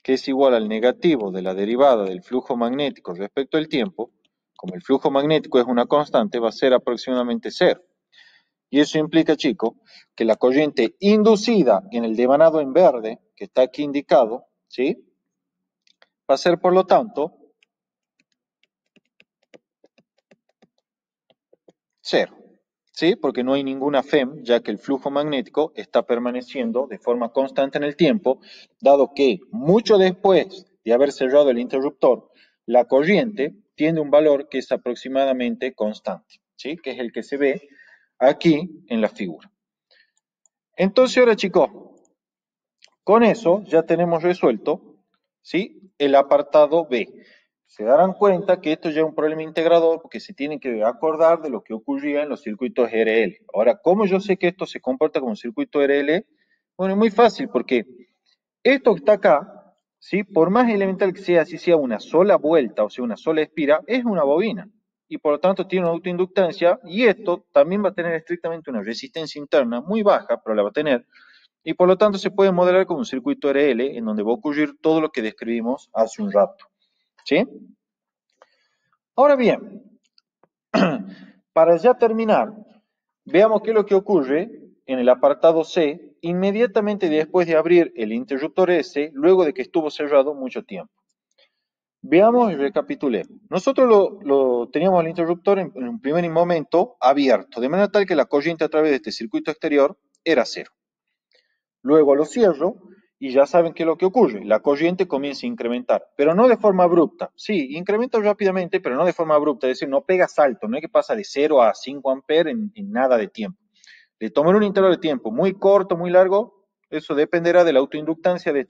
Speaker 1: que es igual al negativo de la derivada del flujo magnético respecto al tiempo, como el flujo magnético es una constante, va a ser aproximadamente cero. Y eso implica, chicos, que la corriente inducida en el devanado en verde, que está aquí indicado, ¿sí? Va a ser, por lo tanto, cero. ¿Sí? Porque no hay ninguna FEM, ya que el flujo magnético está permaneciendo de forma constante en el tiempo, dado que mucho después de haber cerrado el interruptor, la corriente tiene un valor que es aproximadamente constante, ¿sí? Que es el que se ve aquí en la figura. Entonces, ahora, chicos, con eso ya tenemos resuelto, ¿sí? El apartado B. Se darán cuenta que esto ya es un problema integrador porque se tiene que acordar de lo que ocurría en los circuitos RL. Ahora, ¿cómo yo sé que esto se comporta como un circuito RL? Bueno, es muy fácil porque esto que está acá, ¿sí? Por más elemental que sea, si sea una sola vuelta o sea una sola espira, es una bobina. y por lo tanto tiene una autoinductancia, y esto también va a tener estrictamente una resistencia interna muy baja, pero la va a tener, y por lo tanto se puede modelar como un circuito RL en donde va a ocurrir todo lo que describimos hace un rato. ¿Sí? Ahora bien, para ya terminar, veamos qué es lo que ocurre en el apartado C inmediatamente después de abrir el interruptor S, luego de que estuvo cerrado mucho tiempo. Veamos y recapitulemos. Nosotros teníamos el interruptor en un primer momento abierto, de manera tal que la corriente a través de este circuito exterior era cero. Luego lo cierro y ya saben qué es lo que ocurre. La corriente comienza a incrementar, pero no de forma abrupta. Sí, incrementa rápidamente, pero no de forma abrupta. Es decir, no pega salto, no es que pasa de 0 a 5 amperes en nada de tiempo. Le tomará un intervalo de tiempo muy corto, muy largo. Eso dependerá de la autoinductancia de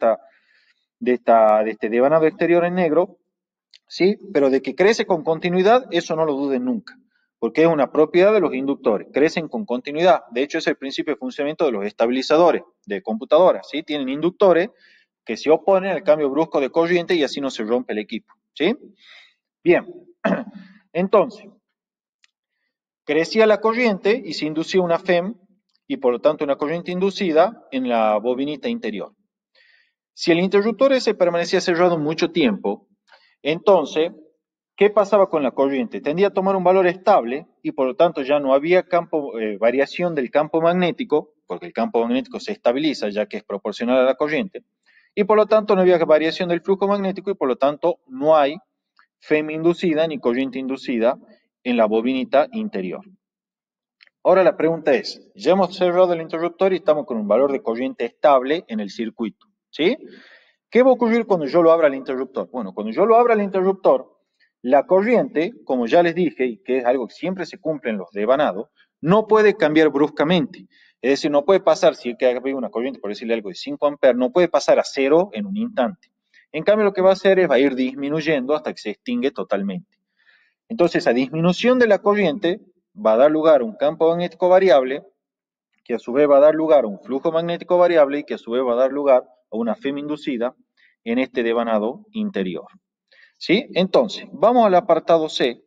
Speaker 1: este devanado exterior en negro, ¿sí? Pero de que crece con continuidad, eso no lo duden nunca, porque es una propiedad de los inductores, crecen con continuidad. De hecho, es el principio de funcionamiento de los estabilizadores de computadoras, ¿sí? Tienen inductores que se oponen al cambio brusco de corriente y así no se rompe el equipo, ¿sí? Bien, entonces, crecía la corriente y se inducía una FEM y por lo tanto una corriente inducida en la bobinita interior. Si el interruptor ese permanecía cerrado mucho tiempo, entonces, ¿qué pasaba con la corriente? Tendía a tomar un valor estable y por lo tanto ya no había variación del campo magnético, porque el campo magnético se estabiliza ya que es proporcional a la corriente, y por lo tanto no había variación del flujo magnético y por lo tanto no hay FEM inducida ni corriente inducida en la bobinita interior. Ahora la pregunta es, ya hemos cerrado el interruptor y estamos con un valor de corriente estable en el circuito, ¿sí? ¿Qué va a ocurrir cuando yo lo abra el interruptor? Bueno, cuando yo lo abra el interruptor, la corriente, como ya les dije, y que es algo que siempre se cumple en los devanados, no puede cambiar bruscamente. Es decir, no puede pasar, si hay una corriente, por decirle algo, de 5 amperes, no puede pasar a 0 en un instante. En cambio, lo que va a hacer es va a ir disminuyendo hasta que se extingue totalmente. Entonces, esa disminución de la corriente va a dar lugar a un campo magnético variable, que a su vez va a dar lugar a un flujo magnético variable y que a su vez va a dar lugar a una FEM inducida en este devanado interior. ¿Sí? Entonces, vamos al apartado C,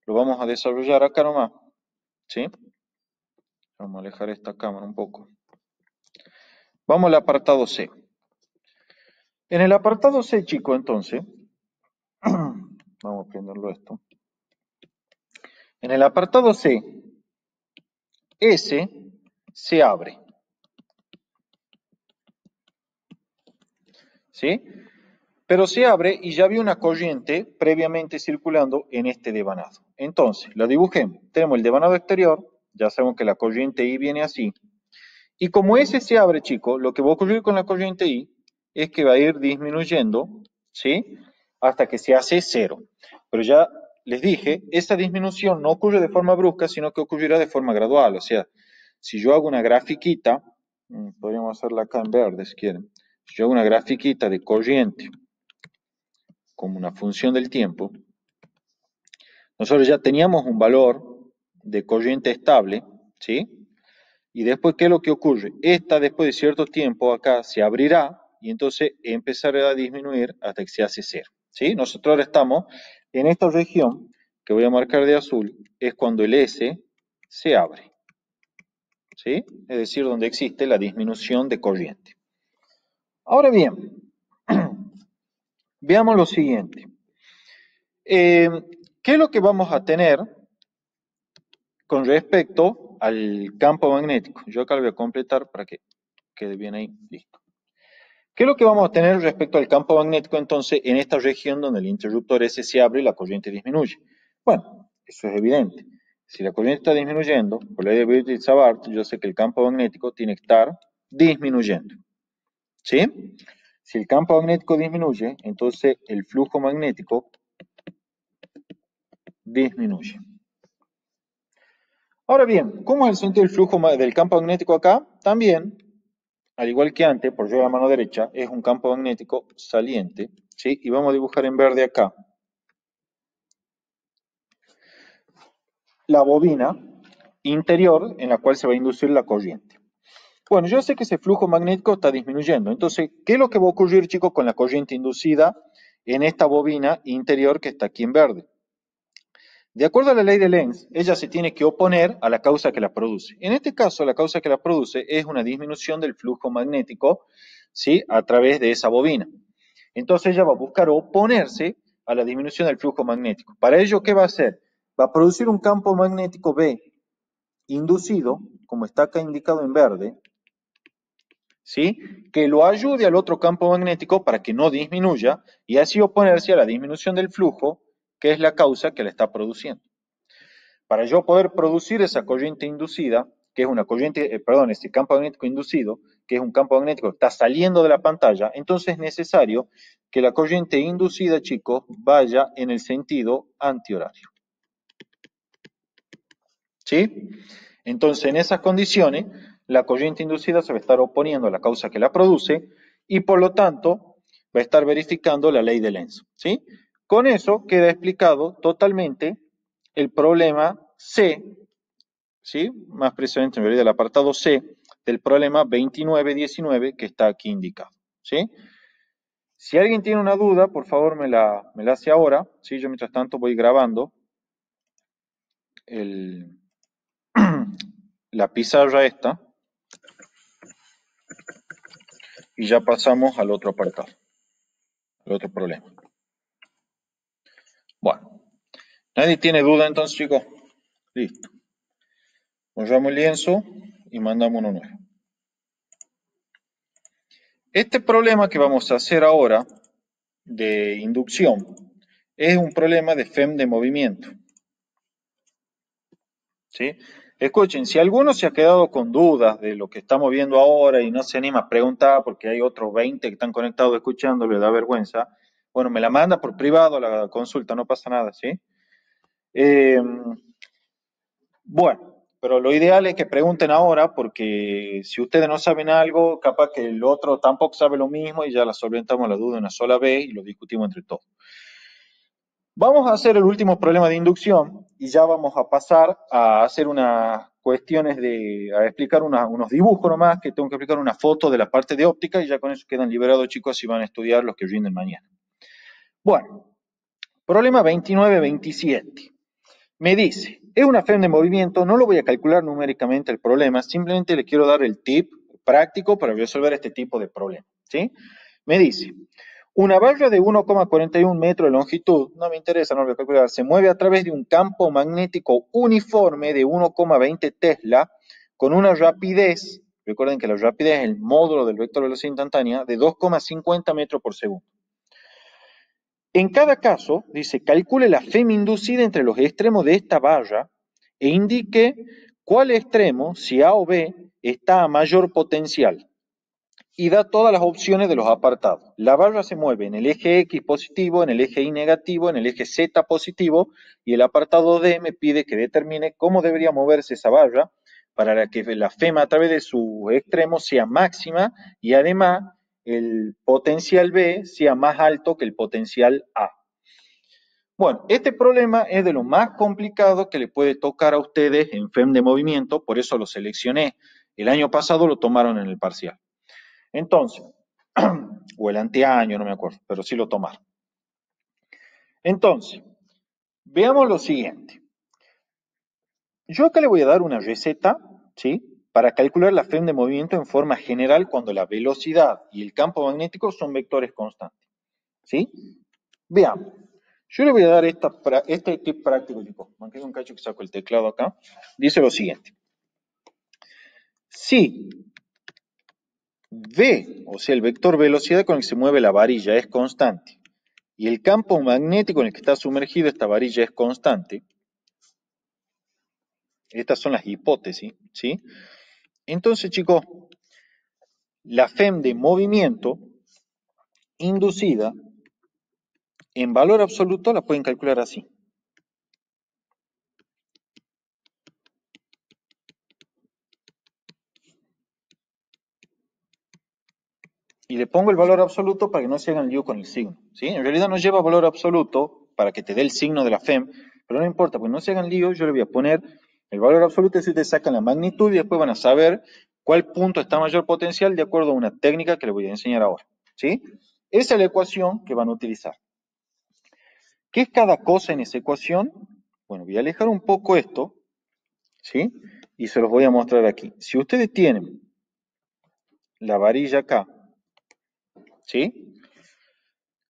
Speaker 1: lo vamos a desarrollar acá nomás. ¿Sí? Vamos a alejar esta cámara un poco. Vamos al apartado C. En el apartado C, chicos, entonces, vamos a prenderlo esto. En el apartado C, S se abre. ¿Sí? Pero se abre y ya había una corriente previamente circulando en este devanado. Entonces, lo dibujemos. Tenemos el devanado exterior, ya sabemos que la corriente I viene así. Y como ese se abre, chicos, lo que va a ocurrir con la corriente I es que va a ir disminuyendo, ¿sí? Hasta que se hace cero. Pero ya les dije, esa disminución no ocurre de forma brusca, sino que ocurrirá de forma gradual. O sea, si yo hago una grafiquita, podríamos hacerla acá en verde si quieren. Si yo hago una grafiquita de corriente como una función del tiempo, nosotros ya teníamos un valor de corriente estable, ¿sí? Y después, ¿qué es lo que ocurre? Esta, después de cierto tiempo, acá se abrirá y entonces empezará a disminuir hasta que se hace cero, ¿sí? Nosotros ahora estamos en esta región, que voy a marcar de azul, es cuando el S se abre, ¿sí? Es decir, donde existe la disminución de corriente. Ahora bien, veamos lo siguiente. ¿Qué es lo que vamos a tener con respecto al campo magnético? Yo acá lo voy a completar para que quede bien ahí, listo. ¿Qué es lo que vamos a tener respecto al campo magnético entonces en esta región donde el interruptor S se abre y la corriente disminuye? Bueno, eso es evidente. Si la corriente está disminuyendo, por la ley de Birch-Savart, yo sé que el campo magnético tiene que estar disminuyendo. ¿Sí? Si el campo magnético disminuye, entonces el flujo magnético disminuye. Ahora bien, ¿cómo es el sentido del flujo del campo magnético acá? También, al igual que antes, por llevar a la mano derecha, es un campo magnético saliente, ¿sí? Y vamos a dibujar en verde acá la bobina interior en la cual se va a inducir la corriente. Bueno, yo sé que ese flujo magnético está disminuyendo, entonces, ¿qué es lo que va a ocurrir, chicos, con la corriente inducida en esta bobina interior que está aquí en verde? De acuerdo a la ley de Lenz, ella se tiene que oponer a la causa que la produce. En este caso, la causa que la produce es una disminución del flujo magnético, ¿sí?, a través de esa bobina. Entonces ella va a buscar oponerse a la disminución del flujo magnético. Para ello, ¿qué va a hacer? Va a producir un campo magnético B inducido, como está acá indicado en verde, ¿sí?, que lo ayude al otro campo magnético para que no disminuya y así oponerse a la disminución del flujo, que es la causa que la está produciendo. Para yo poder producir esa corriente inducida, que es una corriente, ese campo magnético inducido, que es un campo magnético que está saliendo de la pantalla, entonces es necesario que la corriente inducida, chicos, vaya en el sentido antihorario. ¿Sí? Entonces, en esas condiciones, la corriente inducida se va a estar oponiendo a la causa que la produce y, por lo tanto, va a estar verificando la ley de Lenz. ¿Sí? Con eso queda explicado totalmente el problema C, ¿sí?, más precisamente en realidad el apartado C del problema 2919 que está aquí indicado. ¿Sí? Si alguien tiene una duda, por favor me la hace ahora. ¿Sí? Yo mientras tanto voy grabando la pizarra esta y ya pasamos al otro apartado, al otro problema. Bueno, ¿nadie tiene duda entonces, chicos? Listo. Borramos el lienzo y mandamos uno nuevo. Este problema que vamos a hacer ahora de inducción es un problema de FEM de movimiento. ¿Sí? Escuchen, si alguno se ha quedado con dudas de lo que estamos viendo ahora y no se anima a preguntar porque hay otros 20 que están conectados escuchando, le da vergüenza, bueno, me la manda por privado a la consulta, no pasa nada, ¿sí? Bueno, pero lo ideal es que pregunten ahora porque si ustedes no saben algo, capaz que el otro tampoco sabe lo mismo y ya la solventamos la duda una sola vez y lo discutimos entre todos. Vamos a hacer el último problema de inducción y ya vamos a pasar a hacer unas cuestiones a explicar unos dibujos nomás, que tengo que explicar una foto de la parte de óptica y ya con eso quedan liberados, chicos, y van a estudiar los que rinden mañana. Bueno, problema 29-27. Me dice, es una FEM de movimiento, no lo voy a calcular numéricamente el problema, simplemente le quiero dar el tip práctico para resolver este tipo de problema, ¿sí? Me dice, una barra de 1,41 metros de longitud, no me interesa, no lo voy a calcular, se mueve a través de un campo magnético uniforme de 1,20 Tesla con una rapidez, recuerden que la rapidez es el módulo del vector de velocidad instantánea, de 2,50 metros por segundo. En cada caso, dice, calcule la FEM inducida entre los extremos de esta barra e indique cuál extremo, si A o B, está a mayor potencial. Y da todas las opciones de los apartados. La barra se mueve en el eje X positivo, en el eje Y negativo, en el eje Z positivo, y el apartado D me pide que determine cómo debería moverse esa barra para que la FEM a través de su extremo sea máxima y además el potencial B sea más alto que el potencial A. Bueno, este problema es de lo más complicado que le puede tocar a ustedes en FEM de movimiento, por eso lo seleccioné. El año pasado lo tomaron en el parcial. Entonces, o el anteaño, no me acuerdo, pero sí lo tomaron. Entonces, veamos lo siguiente. Yo acá le voy a dar una receta, ¿sí?, para calcular la FEM de movimiento en forma general cuando la velocidad y el campo magnético son vectores constantes, ¿sí? Veamos. Yo le voy a dar este tip práctico, chicos. Mantengo un cacho que saco el teclado acá. Dice lo siguiente. Si V, o sea, el vector velocidad con el que se mueve la varilla es constante, y el campo magnético en el que está sumergido esta varilla es constante, estas son las hipótesis, ¿sí? Entonces, chicos, la FEM de movimiento inducida en valor absoluto la pueden calcular así. Y le pongo el valor absoluto para que no se hagan lío con el signo, ¿sí? En realidad no lleva valor absoluto para que te dé el signo de la FEM, pero no importa, porque no se hagan lío, yo le voy a poner el valor absoluto, y si ustedes sacan la magnitud y después van a saber cuál punto está mayor potencial de acuerdo a una técnica que les voy a enseñar ahora, ¿sí? Esa es la ecuación que van a utilizar. ¿Qué es cada cosa en esa ecuación? Bueno, voy a alejar un poco esto, ¿sí? Y se los voy a mostrar aquí. Si ustedes tienen la varilla acá, ¿sí?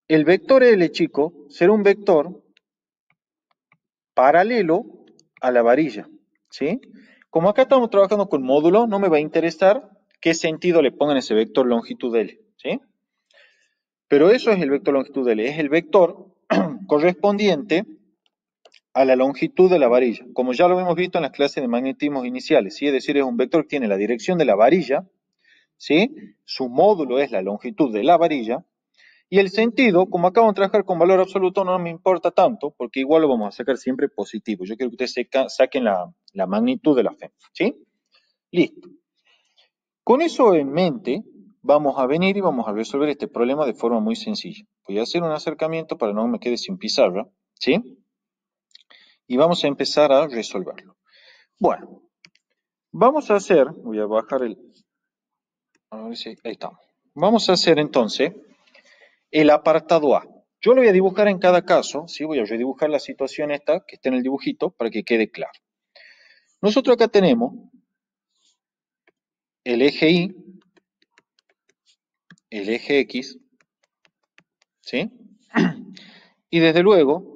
Speaker 1: El vector L, chico, será un vector paralelo a la varilla, ¿sí? Como acá estamos trabajando con módulo, no me va a interesar qué sentido le pongan ese vector longitud L, ¿sí? Pero eso es el vector longitud L, es el vector correspondiente a la longitud de la varilla, como ya lo hemos visto en las clases de magnetismos iniciales, ¿sí? Es decir, es un vector que tiene la dirección de la varilla, ¿sí? Su módulo es la longitud de la varilla, y el sentido, como acabamos de trabajar con valor absoluto, no me importa tanto, porque igual lo vamos a sacar siempre positivo. Yo quiero que ustedes saquen la magnitud de la FEM, ¿sí? Listo. Con eso en mente, vamos a venir y vamos a resolver este problema de forma muy sencilla. Voy a hacer un acercamiento para no me quede sin pizarra, ¿sí? Y vamos a empezar a resolverlo. Bueno, vamos a hacer, voy a bajar a ver si, ahí estamos. Vamos a hacer entonces el apartado A. Yo lo voy a dibujar en cada caso, ¿sí? Voy a redibujar la situación esta que está en el dibujito para que quede claro. Nosotros acá tenemos el eje Y, el eje X, ¿sí? Y desde luego,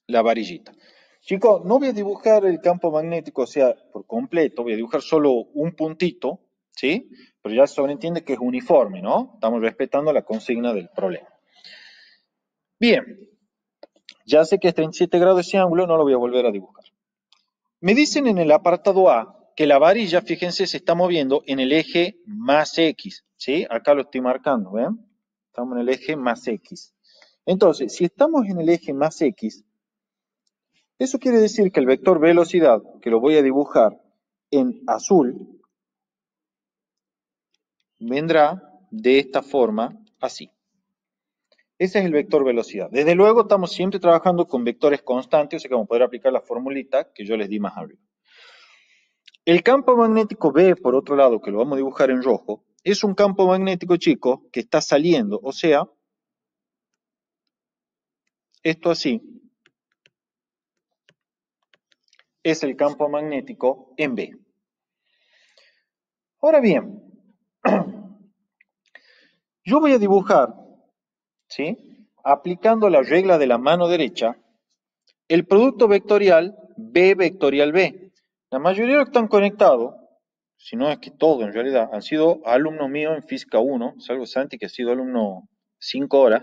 Speaker 1: la varillita. Chicos, no voy a dibujar el campo magnético, o sea, por completo, voy a dibujar solo un puntito, ¿sí? Pero ya se sobreentiende que es uniforme, ¿no? Estamos respetando la consigna del problema. Bien, ya sé que es 37 grados ese ángulo, no lo voy a volver a dibujar. Me dicen en el apartado A que la varilla, fíjense, se está moviendo en el eje más X, ¿sí? Acá lo estoy marcando, ¿ven? Estamos en el eje más X. Entonces, si estamos en el eje más X, eso quiere decir que el vector velocidad, que lo voy a dibujar en azul, vendrá de esta forma, así. Ese es el vector velocidad. Desde luego estamos siempre trabajando con vectores constantes, o sea que vamos a poder aplicar la formulita que yo les di más arriba. El campo magnético B, por otro lado, que lo vamos a dibujar en rojo, es un campo magnético, chicos, que está saliendo, o sea, esto así, es el campo magnético en B. Ahora bien, yo voy a dibujar, ¿sí? Aplicando la regla de la mano derecha, el producto vectorial B vectorial B. La mayoría de los que están conectados, si no es que todo en realidad, han sido alumnos míos en Física 1, salvo Santi que ha sido alumno 5 horas.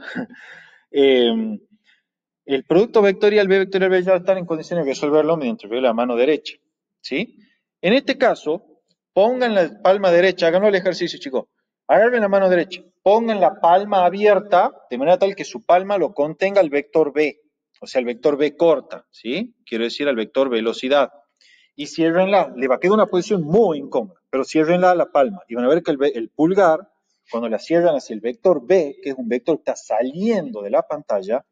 Speaker 1: El producto vectorial B vectorial B ya están en condiciones de resolverlo mediante la mano derecha, ¿sí? En este caso, pongan la palma derecha, háganlo el ejercicio, chicos. Agarren la mano derecha, pongan la palma abierta de manera tal que su palma lo contenga el vector B, o sea, el vector B corta, ¿sí? Quiero decir, al vector velocidad. Y ciérrenla, le va a quedar una posición muy incómoda, pero ciérrenla a la palma y van a ver que el pulgar, cuando la cierran hacia el vector B, que es un vector que está saliendo de la pantalla,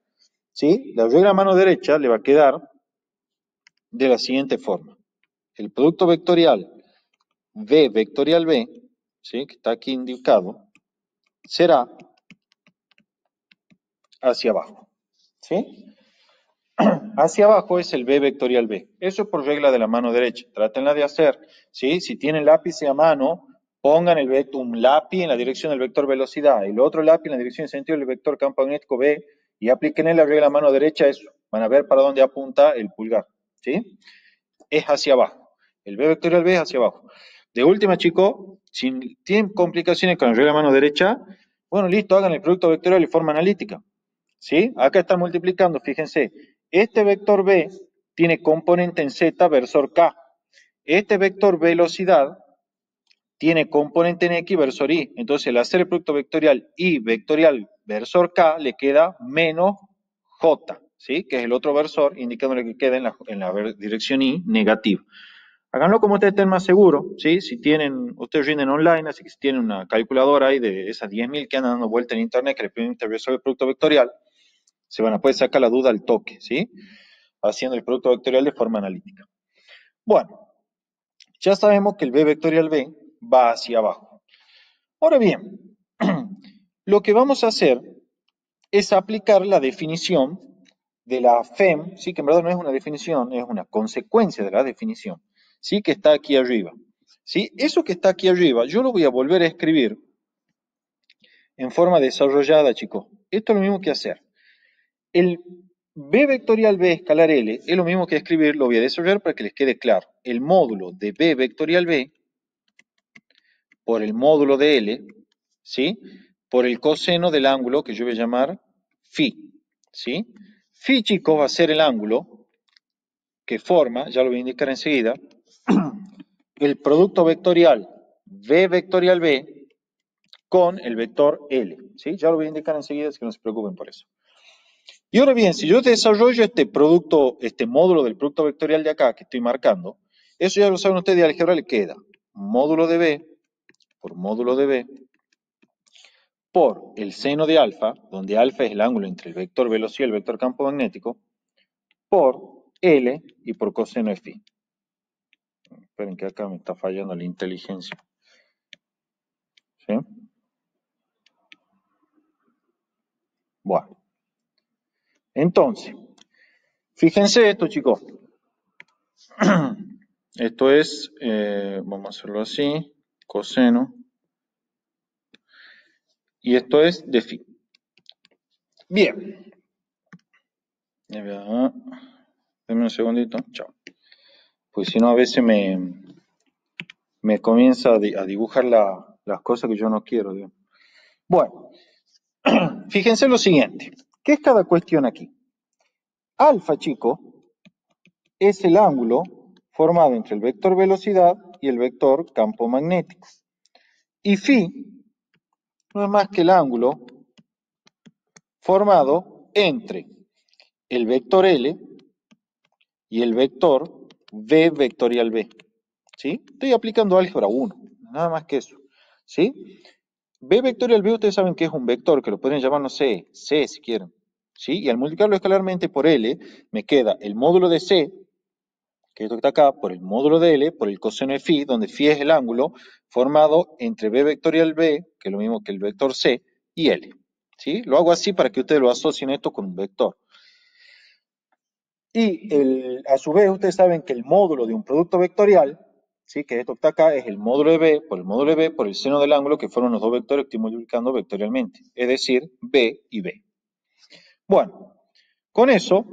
Speaker 1: ¿sí? La regla a mano derecha le va a quedar de la siguiente forma. El producto vectorial V vectorial B, ¿sí? Que está aquí indicado, será hacia abajo, ¿sí? Hacia abajo es el B vectorial B. Eso es por regla de la mano derecha. Trátenla de hacer, ¿sí? Si tienen lápiz a mano, pongan un lápiz en la dirección del vector velocidad y el otro lápiz en la dirección de sentido del vector campo magnético B y apliquen en la regla de la mano derecha eso. Van a ver para dónde apunta el pulgar, ¿sí? Es hacia abajo. El B vectorial B es hacia abajo. De última, chicos, si tienen complicaciones con la regla de mano derecha, bueno, listo, hagan el producto vectorial de forma analítica. ¿Sí? Acá está multiplicando, fíjense. Este vector B tiene componente en Z versor K. Este vector velocidad tiene componente en X versor Y. Entonces, al hacer el producto vectorial Y vectorial versor K, le queda menos J, ¿sí? Que es el otro versor, indicándole que queda en la dirección Y negativa. Háganlo como ustedes estén más seguros, ¿sí? Si tienen, ustedes rinden online, así que si tienen una calculadora ahí de esas 10.000 que andan dando vuelta en internet que les permite resolver el producto vectorial, se van a poder sacar la duda al toque, ¿sí? Haciendo el producto vectorial de forma analítica. Bueno, ya sabemos que el B vectorial B va hacia abajo. Ahora bien, lo que vamos a hacer es aplicar la definición de la FEM, sí, que en verdad no es una definición, es una consecuencia de la definición, sí, que está aquí arriba. ¿Sí? Eso que está aquí arriba, yo lo voy a volver a escribir en forma desarrollada, chicos. Esto es lo mismo que hacer. El B vectorial B escalar L es lo mismo que escribir, lo voy a desarrollar para que les quede claro. El módulo de B vectorial B por el módulo de L, ¿sí? Por el coseno del ángulo que yo voy a llamar phi, ¿sí? Phi, chicos, va a ser el ángulo que forma, ya lo voy a indicar enseguida, el producto vectorial B vectorial B con el vector L, ¿sí? Ya lo voy a indicar enseguida, así que no se preocupen por eso. Y ahora bien, si yo desarrollo este producto, este módulo del producto vectorial de acá que estoy marcando, eso ya lo saben ustedes, de álgebra le queda módulo de B por módulo de B por el seno de alfa, donde alfa es el ángulo entre el vector velocidad y el vector campo magnético, por L y por coseno de phi. Esperen que acá me está fallando la inteligencia. ¿Sí? Bueno. Entonces, fíjense esto, chicos. Esto es, vamos a hacerlo así, coseno. Y esto es de phi. Bien. Denme un segundito. Chao. Pues si no, a veces me comienza a dibujar las cosas que yo no quiero. Digamos. Bueno, fíjense lo siguiente. ¿Qué es cada cuestión aquí? Alfa, chico, es el ángulo formado entre el vector velocidad y el vector campo magnético. Y phi no es más que el ángulo formado entre el vector L y el vector V vectorial B. ¿Sí? Estoy aplicando álgebra 1, nada más que eso. ¿Sí? B vectorial B, ustedes saben que es un vector, que lo pueden llamar, no sé, C si quieren. ¿Sí? Y al multiplicarlo escalarmente por L, me queda el módulo de C, que es esto que está acá, por el módulo de L, por el coseno de phi, donde phi es el ángulo formado entre B vectorial B, que es lo mismo que el vector C, y L. ¿Sí? Lo hago así para que ustedes lo asocien esto con un vector. Y a su vez, ustedes saben que el módulo de un producto vectorial, ¿sí? Que esto que está acá, es el módulo de B por el módulo de B por el seno del ángulo, que fueron los dos vectores que estoy multiplicando vectorialmente, es decir, B y B. Bueno, con eso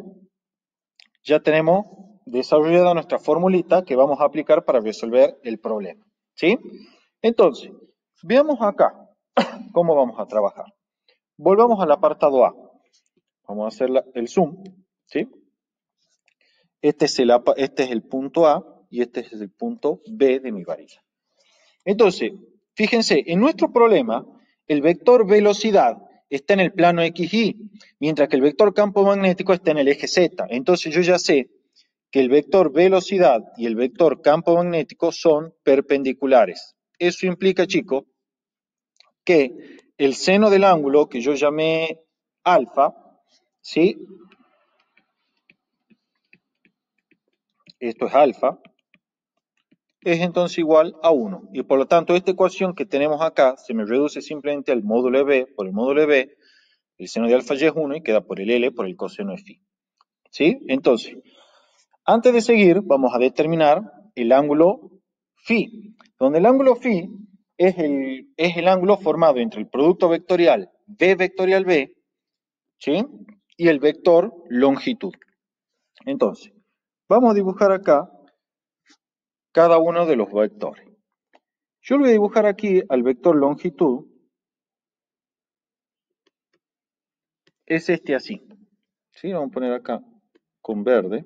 Speaker 1: ya tenemos desarrollada nuestra formulita que vamos a aplicar para resolver el problema. ¿Sí? Entonces, veamos acá cómo vamos a trabajar. Volvamos al apartado A. Vamos a hacer el zoom. ¿Sí? Este es el punto A y este es el punto B de mi varilla. Entonces, fíjense, en nuestro problema, el vector velocidad está en el plano XY, mientras que el vector campo magnético está en el eje Z. Entonces yo ya sé que el vector velocidad y el vector campo magnético son perpendiculares. Eso implica, chicos, que el seno del ángulo que yo llamé alfa, ¿sí? Esto es alfa, es entonces igual a 1. Y por lo tanto, esta ecuación que tenemos acá se me reduce simplemente al módulo de B por el módulo de B, el seno de alfa y es 1 y queda por el L por el coseno de phi. ¿Sí? Entonces, antes de seguir, vamos a determinar el ángulo phi, donde el ángulo phi es el ángulo formado entre el producto vectorial B vectorial B, ¿sí? Y el vector longitud. Entonces, vamos a dibujar acá cada uno de los vectores. Yo le voy a dibujar aquí al vector longitud, es este así. ¿Sí? Vamos a poner acá con verde.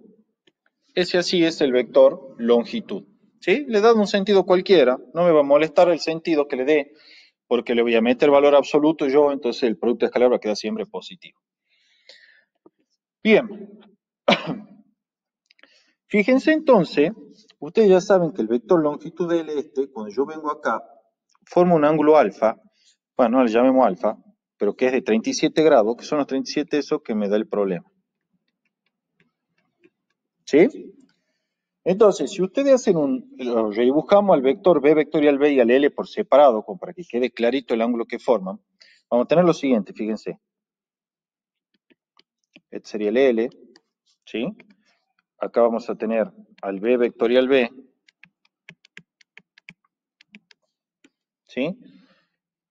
Speaker 1: Ese así es el vector longitud. ¿Sí? Le he dado un sentido cualquiera, no me va a molestar el sentido que le dé, porque le voy a meter valor absoluto yo, entonces el producto escalar va a quedar siempre positivo. Bien. Fíjense entonces, ustedes ya saben que el vector longitud del cuando yo vengo acá, forma un ángulo alfa, bueno, no le llamemos alfa, pero que es de 37 grados, que son los 37 esos que me da el problema. ¿Sí? Entonces, si ustedes hacen redibujamos al vector B vectorial B y al L por separado, como para que quede clarito el ángulo que forman, vamos a tener lo siguiente, fíjense. este sería el L, ¿sí? Acá vamos a tener al B vectorial B, ¿sí?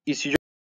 Speaker 1: Y si yo